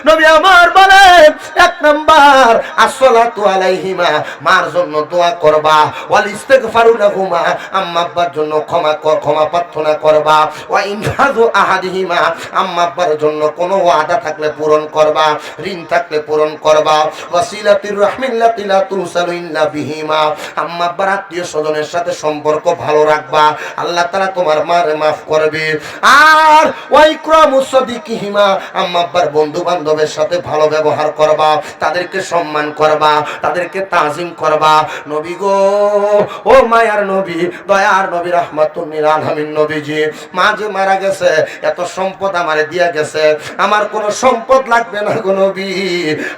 নবী আমার বলেন, 1 নাম্বার আসসালাতু আলাইহিমা, মার জন্য দোয়া করবা, ওয়াল ইস্তিগফারু লাহুমা, আম্মা আব্বার জন্য ক্ষমা প্রার্থনা করবা, ওয়া ইনহাযু আহাদিহিমা, আম্মা আব্বার জন্য কোনো ওয়াদা থাকলে পূরণ করবা, ঋণ থাকলে পূরণ করবা, ওয়াসিলাতুর রাহমিল্লাতি লা তুসালু ইল্লা বিহিমা, আম্মা আব্বার আত্মীয় স্বজনের সাথে সম্পর্ক ভালো রাখবা, আল্লাহ তাআলা তোমার মারে মাফ করবে। আর ওয়াইক্রামুস সাদিকিহিমা, আম্মা আব্বার বন্ধু বান্ধবের সাথে ভালো ব্যবহার করবা, তাদেরকে সম্মান করবা, তাদেরকে তাজিম করবা। নবী গো, ও মায়ার নবী, দয়ার নবী, রাহমাতুল লিল আলামিন নবীজি, মা যে মারা গেছে, এত সম্পদ আমারে দিয়া গেছে, আমার কোনো সম্পদ লাগবে না গো নবী,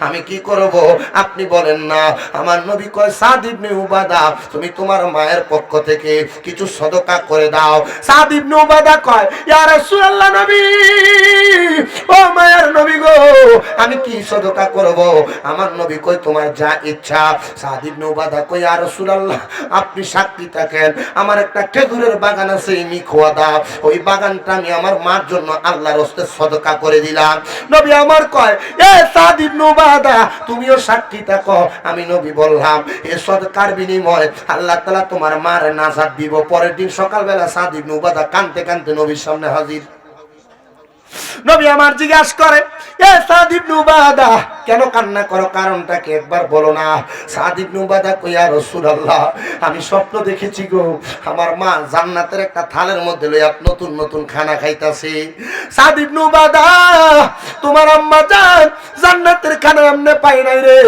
আমি কি করব আপনি বলেন না। আমার নবী কয়, সাদ ইবনে উবাদা, তুমি তোমার মায়ের পক্ষ থেকে কিছু সদকা করে দাও। সাদ ইবনে উবাদা কয়, ইয়া রাসূলুল্লাহ, নবী, ও মায়ের নবী গো, আমি কি সদকা করব? আমার নবী কয়, তোমার যা ইচ্ছা। সাদ ইবনে উবাদা কয়, ইয়া রাসূলুল্লাহ, আপনি সাক্ষী থাকেন, আমার একটা খেজুরের বাগান আছে, ইনি খোয়া দাও, ওই বাগানটা আমি আমার মার জন্য আল্লাহর হস্তে সদকা করে দিলাম। নবী আমার কয়, এ সাদ ইবনে উবাদা, তুমিও সাক্ষী থাকো। আমি নবী বললাম, এ সদকার বিনিময়ে আল্লাহ তাআলা তোমার মার নাজাত দিব। পরের দিন সকালবেলা সাদ ইবনে উবাদা কাঁদতে কাঁদতে নবীর সামনে হাজির। নবী আমার জিজ্ঞাসা করে, এ সাদ ইবনে উবাদা, কেন কান্না করো? কারণটা কি একবার বলো না? সাদ ইবনে উবাদা কই, ইয়া রাসূলুল্লাহ, আমি স্বপ্ন দেখেছি গো, আমার মা জান্নাতের একটা থালের মধ্যে লইয়া নতুন নতুন খানা খাইতাছে। সাদ ইবনে উবাদা, তোমার আম্মা জান জান্নাতের খানা এমনে পায় নাই রে,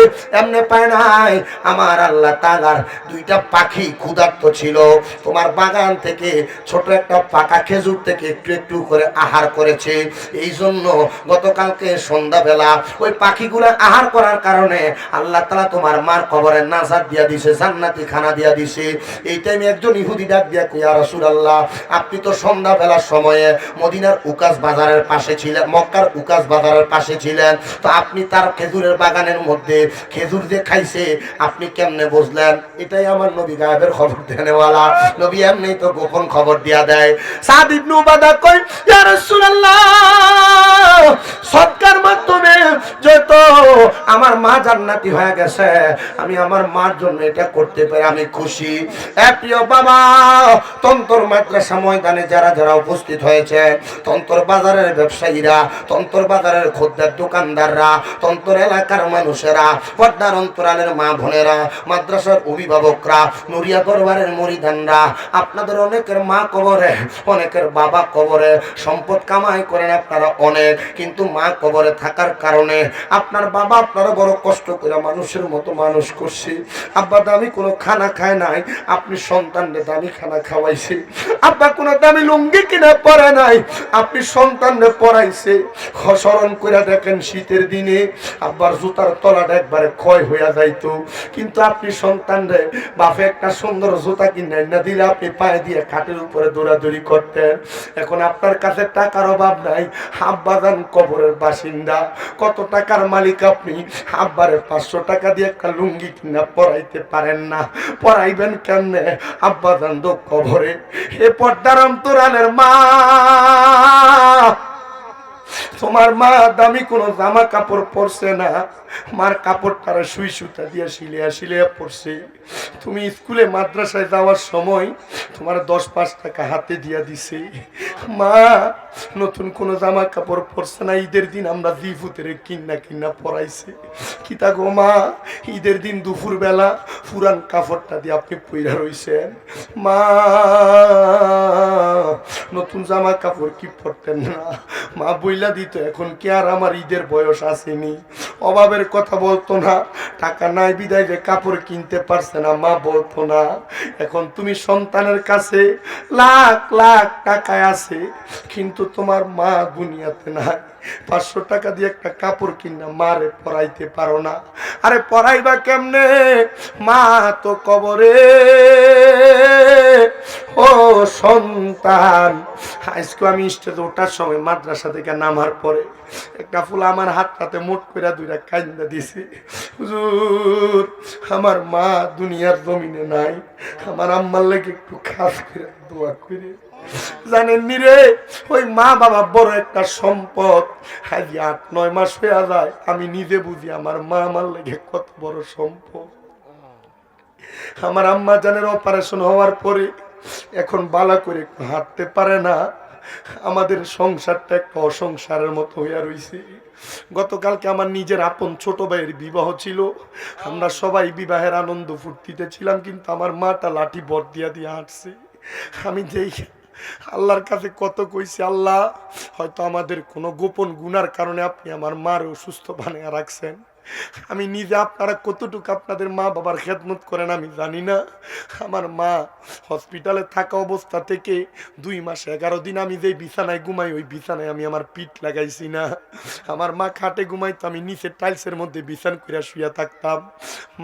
এমনে পায় নাই। আমার আল্লাহ তাআলার 2টা পাখি ক্ষুধার্ত ছিল, তোমার বাগান থেকে ছোট একটা পাকা খেজুর থেকে একটু একটু করে আহার করেছে। এই জন্য গতকালকে সন্ধ্যাবেলা ওই পাখিগুলা আহার করার কারণে আল্লাহ তাআলা তোমার মার কবরে নাজাত দিয়া দিছে, জান্নাতি খানা দিয়া দিছে। এই টাইমে একজন ইহুদি ডাক দিয়া কই, ইয়া রাসূলুল্লাহ, আপনি তো সন্ধ্যাবেলার সময়ে মদিনার উকাস বাজারের পাশে ছিলেন, মক্কার উকাস বাজারের পাশে ছিলেন, তো আপনি তার খেজুরের বাগানের মধ্যে খেজুর যে খাইছে আপনি কেমনে বুঝলেন? এটাই আমার নবী গায়েবের খবর দেনেওয়ালা, নবী এমনি তো গোপন খবর দিয়া দেয়। সাদ ইবনে উবাদা কই, ইয়া রাসূলুল্লাহ, সৎকার মাধ্যমে যত আমার মা জান্নাতি হয়ে গেছে, আমি আমার মার জন্য এটা করতে পেরে আমি খুশি। প্রিয় বাবা, তন্তর মাদ্রাসা ময়দানে যারা যারা উপস্থিত হয়েছে, তন্তর বাজারের ব্যবসায়ীরা, তন্তর বাজারের খদ্দের দোকানদাররা, তন্তর এলাকার মানুষেরা, পর্দার অন্তরালের মা বোনেরা, মাদ্রাসার অভিভাবকরা, নুরিয়া দরবারের মুরিদানরা, আপনাদের অনেকের মা কবরে, অনেকের বাবা কবরে, সম্পদ কামাই করেন আপনারা অনেক, কিন্তু মা কবরে থাকার কারণে আপনার বাবা আপনারা বড় কষ্ট করে মানুষের মতো মানুষ করছে। আব্বা দামি কোনো খানা খায় নাই, আপনি সন্তানদের দামি খানা খাওয়াইছে। আব্বা কোনো দামি লুঙ্গি কিনে পরে নাই, আপনি সন্তানদের পরাইছে। স্মরণ করে দেখেন শীতের দিনে আব্বার জুতার তলাটা একবারে ক্ষয় হইয়া যাইতো, কিন্তু আপনি সন্তানদের বাপে একটা সুন্দর জুতা কিনে না দিলে আপনি পায়ে দিয়ে খাটের উপরে দৌড়াদৌড়ি করতেন। এখন আপনার কাছে টাকার অভাব নাই, আব্বাজান কবরের বাসিন্দা, কত টাকার মালিক আপনি, আব্বারে 500 টাকা দিয়ে একটা লুঙ্গি কিনা পরাইতে পারেন না, পরাইবেন কেমনে? আব্বাজান তো কবরে। এ পর্দার অন্তরালের মা, তোমার মা দামি কোনো জামা কাপড় পরছে না, মার কাপড়টারা সুই সুতা দিয়ে সিলিয়া সিলিয়া পরছে। তুমি স্কুলে মাদ্রাসায় যাওয়ার সময় তোমার 10-5 টাকা হাতে দিয়া দিছে। মা নতুন কোনো জামা কাপড় পরছে না, ঈদের দিন আমরা জিফুতের কিন্না পরাইছে। কিতা গো মা, ঈদের দিন দুপুর বেলা পুরান কাপড়টা দিয়ে আপনি পইরা রইছেন। মা নতুন জামা কাপড় কি পরতেন না? মা বইলা দিত, এখন কি আর আমার ঈদের বয়স আসেনি? অভাবের কথা বলতো না, টাকা নাই বিদায় যে কাপড় কিনতে পারছে না মা বলতো না। এখন তুমি সন্তানের কাছে লাখ লাখ টাকায় আছে, কিন্তু তোমার মা দুনিয়াতে নাই। 500 টাকা দিয়ে একটা কাপড় কিনা মারে পরাইতে পারো না। আরে পরাইবা কেমনে? মা তো কবরে। ও সন্তান, আজকে আমি স্টেজে ওঠার সময় মাদ্রাসা থেকে নামার পরে একটা ফুল আমার হাতটাতে মুঠ করে 2টা কান্দা দিছে। হুজুর, আমার মা দুনিয়ার জমিনে নাই, আমার আম্মার লাগে একটু খাস করে দোয়া করে। জানেন নি রে, ওই মা বাবা বড় একটা সম্পদ। আজ 8-9 মাস হয়ে যায়, আমি নিজে বুঝি আমার মা আমার লাগে কত বড় সম্পদ। আমার আম্মা জানের অপারেশন হওয়ার পরে এখন বালা করে হাঁটতে পারে না। আমাদের সংসারটা একটা অসংসারের মতো হইয়া রইছে। গতকালকে আমার নিজের আপন ছোট ভাইয়ের বিবাহ ছিল, আমরা সবাই বিবাহের আনন্দ ফুর্তিতে ছিলাম, কিন্তু আমার মাটা লাঠি বর দিয়া দিয়ে হাঁটছে। আমি যেই আল্লাহর কাছে কত কইছি, আল্লাহ হয়তো আমাদের কোনো গোপন গুনার কারণে আপনি আমার মার অসুস্থ বানিয়ে রাখছেন। আমি নিজে আপনারা কতটুকু আপনাদের মা বাবার খেদমত করেন আমি জানি না। আমার মা হসপিটালে থাকা অবস্থা থেকে 2 মাস 11 দিন আমি যেই বিছানায় ঘুমাই, ওই বিছানায় আমি আমার পিঠ লাগাইছি না। আমার মা খাটে ঘুমাইতো, আমি নিচে টাইলসের মধ্যে বিছান করে শুয়ে থাকতাম।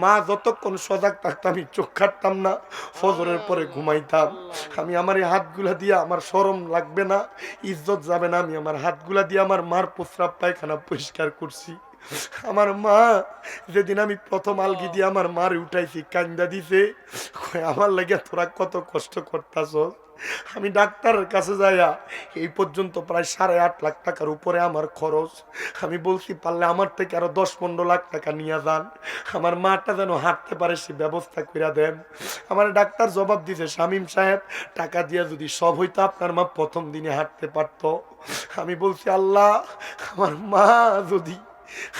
মা যতক্ষণ সজাগ থাকতাম আমি চোখ কাটতাম না, ফজরের পরে ঘুমাইতাম। আমি আমার এই হাতগুলা দিয়ে, আমার শরম লাগবে না, ইজ্জত যাবে না, আমি আমার হাতগুলা দিয়ে আমার মার প্রস্রাব পায়খানা পরিষ্কার করছি। আমার মা যেদিন আমি প্রথম আলগি দিয়ে আমার মার উঠাইছি, কান্দা দিছে, আমার লাগে তোরা কত কষ্ট করতাস। আমি ডাক্তারের কাছে যাইয়া এই পর্যন্ত প্রায় 8.5 লাখ টাকার উপরে আমার খরচ। আমি বলছি পারলে আমার থেকে আরো 10-15 লাখ টাকা নিয়ে যান, আমার মাটা যেন হাঁটতে পারে সে ব্যবস্থা করে দেন। আমার ডাক্তার জবাব দিছে, শামীম সাহেব টাকা দিয়া যদি সব হইতো আপনার মা প্রথম দিনে হাঁটতে পারত। আমি বলছি আল্লাহ, আমার মা যদি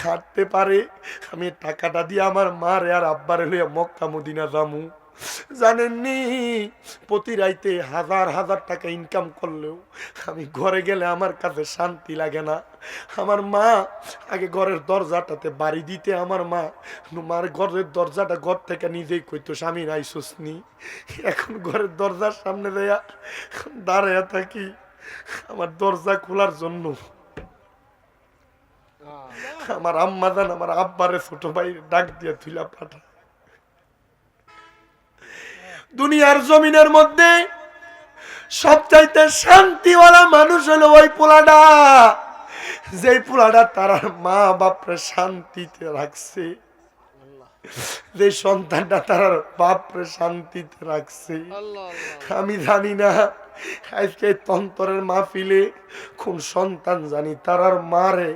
হাঁটতে পারে, আমি টাকাটা দিয়ে আমার মারে আর আব্বারে লইয়া মক্কা মদিনা যামু। জানেননি, প্রতি রাইতে 1000 টাকা ইনকাম করলেও আমি ঘরে গেলে আমার কাছে শান্তি লাগে না। আমার মা আগে ঘরের দরজাটাতে বাড়ি দিতে, আমার মা মার ঘরের দরজাটা ঘর থেকে নিজেই কইতো স্বামী আইসুসনি। এখন ঘরের দরজার সামনে দেয়া দাঁড়াইয়া থাকি আমার দরজা খোলার জন্য। আমার আম্মা জান আমার আব্বারে ছোট ভাই ডাক দিয়ে তুইলা পাঠা। দুনিয়ার জমিনের মধ্যে সবচাইতে শান্তিওয়ালা মানুষ হলো ওই পোলাটা, যেই পোলাটা তার মা বাপরে শান্তিতে রাখছে। যে সন্তানটা তার বাপরে শান্তিতে রাখছে। আমি জানি না আজকে তন্তরের মাহফিলে কোন সন্তান জানি তারার মারে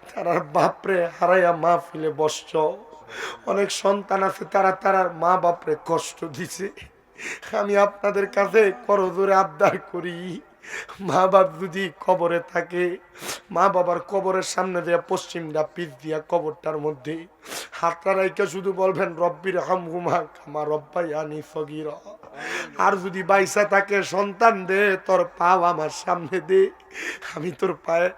তারার বাপরে হারাইয়া মাহফিলে বসছ। অনেক সন্তান আছে তারা তারার মা বাপরে কষ্ট দিছে। আমি আপনাদের কাছে করজোরে আবদার করি, মা বাপ যদি কবরে থাকে, মা বাবার কবরের সামনে দিয়ে পশ্চিমটা পিছ দিয়া কবরটার মধ্যে হাতটা রাইকা শুধু বলবেন রব্বির হামহুমা কামা রব্বায়ানি সগীরা। আর যদি বাইসা থাকে সন্তান দে তোর পাও আমার সামনে দে, আমি তোর পায়ে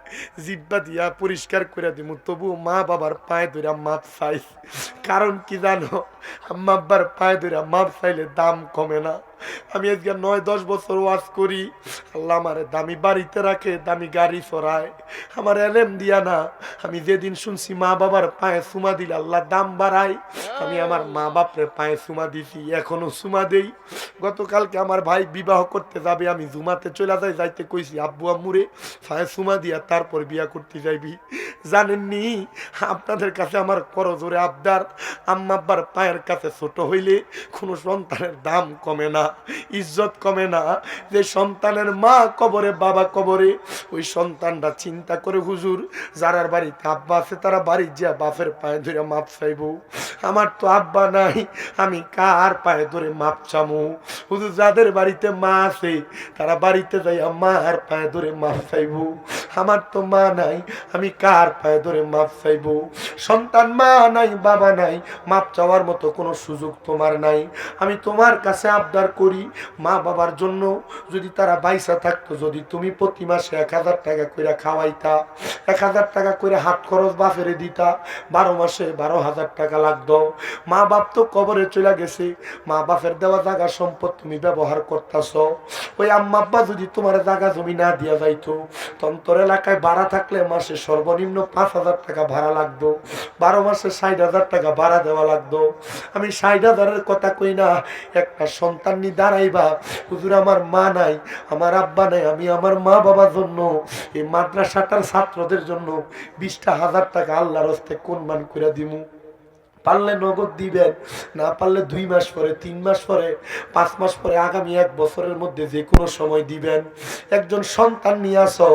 জিব্বা দিয়া পরিষ্কার করে দিব, তবু মা বাবার পায়ে ধরে মাপ চাই। কারণ কি জানো, আম্মা আব্বার পায়ে ধরে মাপ চাইলে দাম কমে না। আমি আজকে 9-10 বছর ওয়াজ করি, আল্লাহ আমারে দামি বাড়িতে রাখে, দামি গাড়ি চড়ায়, আমার এলেম দিয়া না। আমি যেদিন শুনছি মা বাবার পায়ে চুমা দিলে আল্লাহ দাম বাড়ায়, আমি আমার মা বাপরে পায়ে চুমা দিছি, এখনো চুমা দেই। গতকালকে আমার ভাই বিবাহ করতে যাবে, আমি জুমাতে চলে যাইতে কইছি আব্বু আম্মুরে পায়ে চুমা দিয়া তারপর বিয়া করতে যাইবি। জানেননি, আপনাদের কাছে আমার করজোরে আবদার, আম্মা আব্বার পায়ের কাছে ছোট হইলে কোনো সন্তানের দাম কমে না, ইজ্জত কমে না। যে সন্তানের মা কবরে বাবা কবরে, ওই সন্তানটা চিন্তা করে হুজুর যারার বাড়িতে আব্বা আছে তারা বাড়ি যা বাপের পায়ে ধরে মাপ চাইব। আমার তো আব্বা নাই, আমি কার পায়ে ধরে মাপ চামু? হুজুর যাদের বাড়িতে মা আছে তারা বাড়িতে যাই মার পায়ে ধরে মাপ চাইব। আমার তো মা নাই, আমি কার পায়ে ধরে মাপ চাইব? সন্তান মা নাই বাবা নাই, মাপ চাওয়ার মতো কোনো সুযোগ তোমার নাই। আমি তোমার কাছে আবদার করি, মা বাবার জন্য যদি তারা বাইসা থাকতো, যদি তুমি প্রতি মাসে 1000 টাকা করে খাওয়াইতা, 1000 টাকা করে হাত খরচ বাপেরে দিতা, 12 মাসে 12,000 টাকা লাগতো। মা বাপ তো কবরে চলে গেছে, মা বাপের দেওয়া জায়গা সম্পদ তুমি ব্যবহার করতেছ। ওই আম্মা আব্বা যদি তোমার জায়গা জমি না দিয়া যাইতো, তন্তর এলাকায় ভাড়া থাকলে মাসে সর্বনিম্ন 5,000 টাকা ভাড়া লাগতো, 12 মাসে 60,000 টাকা ভাড়া দেওয়া লাগতো। আমি 60,000-এর কথা কই না, একটা সন্তান নিয়ে দাঁড়াইবা, হুজুর আমার মা নাই আমার আব্বা নাই, আমি আমার মা বাবার জন্য এই মাদ্রাসাটার ছাত্রদের জন্য 20,000 টাকা আল্লাহর হস্তে কোরবান করে দিমু। পারলে নগদ দিবেন, না পারলে 2 মাস পরে, 3 মাস পরে, 5 মাস পরে, আগামী 1 বছরের মধ্যে যে কোনো সময় দিবেন। একজন সন্তান নিয়ে আসো,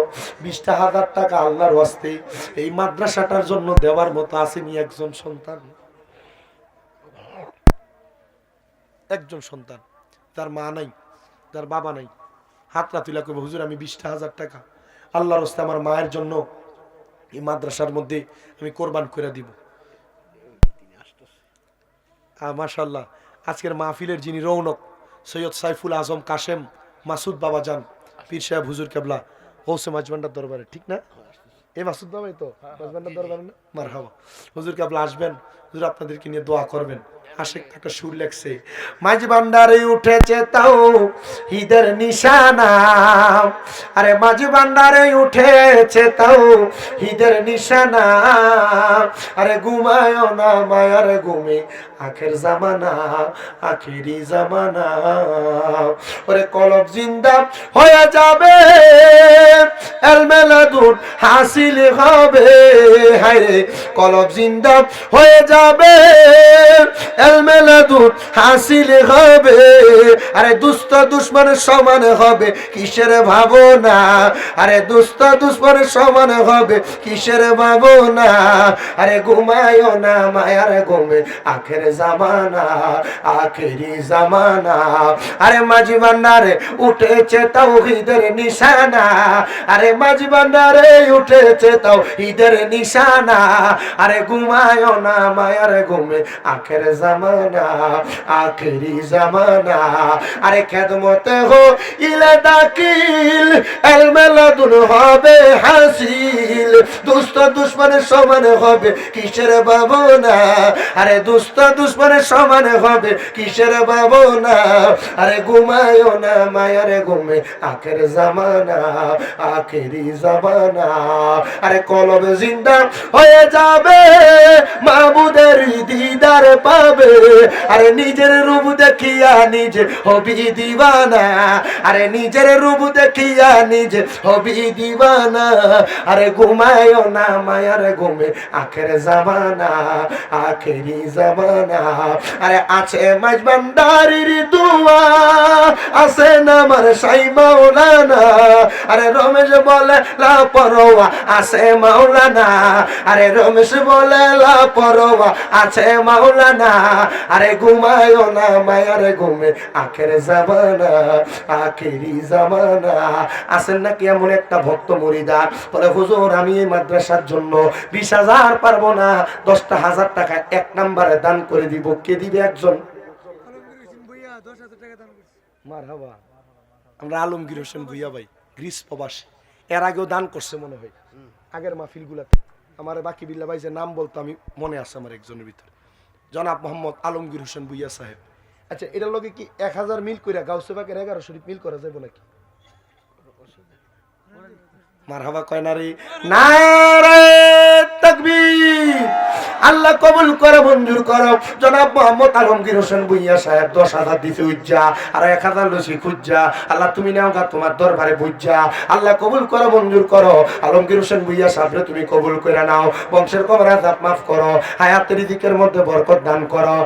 20,000 টাকা আল্লাহর হস্তে এই মাদ্রাসাটার জন্য দেওয়ার মতো আসেনি একজন সন্তান? একজন সন্তান তার মা নাই, তার বাবা নাই, হাতরা তুলা কইব হুজুর আমি 20,000 টাকা আল্লাহর হস্তে আমার মায়ের জন্য এই মাদ্রাসার মধ্যে আমি কোরবান করে দিব। মাশাআল্লাহ, আজকের মাহফিলের যিনি রৌনক সৈয়দ সাইফুল আজম কাশেম মাসুদ বাবা যান পীর সাহেব হুজুর কেবলা গৌসে মাঝবান্ডার দরবারে, ঠিক না? এই মাসুদ বাবাই তো মাঝবান্ডার দরবারে না? মারহাবা। হুজুর কেবলা আসবেন, হুজুর আপনাদেরকে নিয়ে দোয়া করবেন। আশেক একটা সুর লেখছে, মাঝ ভান্ডারে উঠেছে তাও ঈদের নিশানা, আরে মাঝ ভান্ডারে উঠেছে তাও ঈদের নিশানা, আরে ঘুমায় না মায়ার ঘুমে আখের জামানা, আখেরি জামানা, ওরে কলব জিন্দা হয়ে যাবে, এলমেলাদুন হাসিল হবে, হায়রে কলব জিন্দা হয়ে যাবে, এলমেলাদুন হাসিল হবে, আরে দুষ্ট দুশ্মনের সমান হবে কিসের ভাবনা, আরে দুষ্ট দুশ্মনের সমান হবে কিসের ভাবনা, আরে ঘুমায় না মায়ার ঘুমে আখের জামানা, আখেরি জামানা, আরে মাঝি ভান্ডারে উঠেছে তাওহীদের নিশানা, আরে মাঝি ভান্ডারে উঠেছে তাওহীদের নিশানা, আরে ঘুমায় না মায়ার ঘুমে আখের জামানা, আখেরি জামানা, আরে খেদমতে হো ইলে দাখিল, এলমেলাদুন হবে হাসিল, দুষ্ট দুশ্মনের সমান হবে কিসের ভাবনা, আরে দুষ্ট দুশ্মনের সমান হবে কিসের ভাবনা, আরে ঘুমায় না মায়ার ঘুমে আখের জামানা, আখেরি জামানা, আরে কলবে জিন্দা হয়ে যাবে, মাবুদের দিদার পাবে, যাবে। আরে নিজের রূপ দেখিয়া নিজে হবি দিবানা, আরে নিজের রূপ দেখিয়া নিজে হবি দিবানা। আরে ঘুমায়ও না মায়ার ঘুমে আখের জামানা, আখেরি জামানা। আরে আছে মাঝ ভান্ডারির দুয়া, আছে নামার সাই মাওলানা। আরে রমেশ বলে লা পরোয়া আছে মাওলানা, আরে রমেশ বলে লা পরোয়া আছে মাওলানা। আরে ঘুমায়ও না মায়ার ঘুমে আখের জামানা, আখেরি জামানা। আছেন নাকি এমন একটা ভক্ত মুরিদা বলে হুজুর আমি এই মাদ্রাসার জন্য 20,000 পারবো না, 10,000 টাকা এক নম্বরে দান করে দিব। কে দিবে? একজন। মারহাবা। আমরা আলমগীর হোসেন ভুইয়া ভাই গ্রিস প্রবাসী, এর আগেও দান করছে মনে হয় আগের মাহফিলগুলাতে। আমার বাকি বিল্লা ভাই যে নাম বলতো আমি মনে আছে আমার একজনের ভিতরে, জনাব মোহাম্মদ আলমগীর হোসেন ভুইয়া সাহেব। আচ্ছা এটার লগে কি 1000 মিল কইরা গাউসে পাকের 11 শরীফ মিল করা যাবে নাকি? মারহাবা কয় না রে? নারে তাকবীর। আল্লাহ কবুল করে মঞ্জুর করো। জনাব মোহাম্মদ আলমগীর হোসেন ভুইয়া সাহেব 10,000 দিতে উজ্জা, আর 1000 লসি খুঁজা। আল্লাহ তুমি নাও গা তোমার দরবারে বুঝা। আল্লাহ কবুল করো মঞ্জুর করো। আলমগীর হোসেন ভুইয়া সাহেবরে তুমি কবুল করে নাও। বংশের কবর আযাব মাফ করো, হায়াতের রিজিকের মধ্যে বরকত দান করো।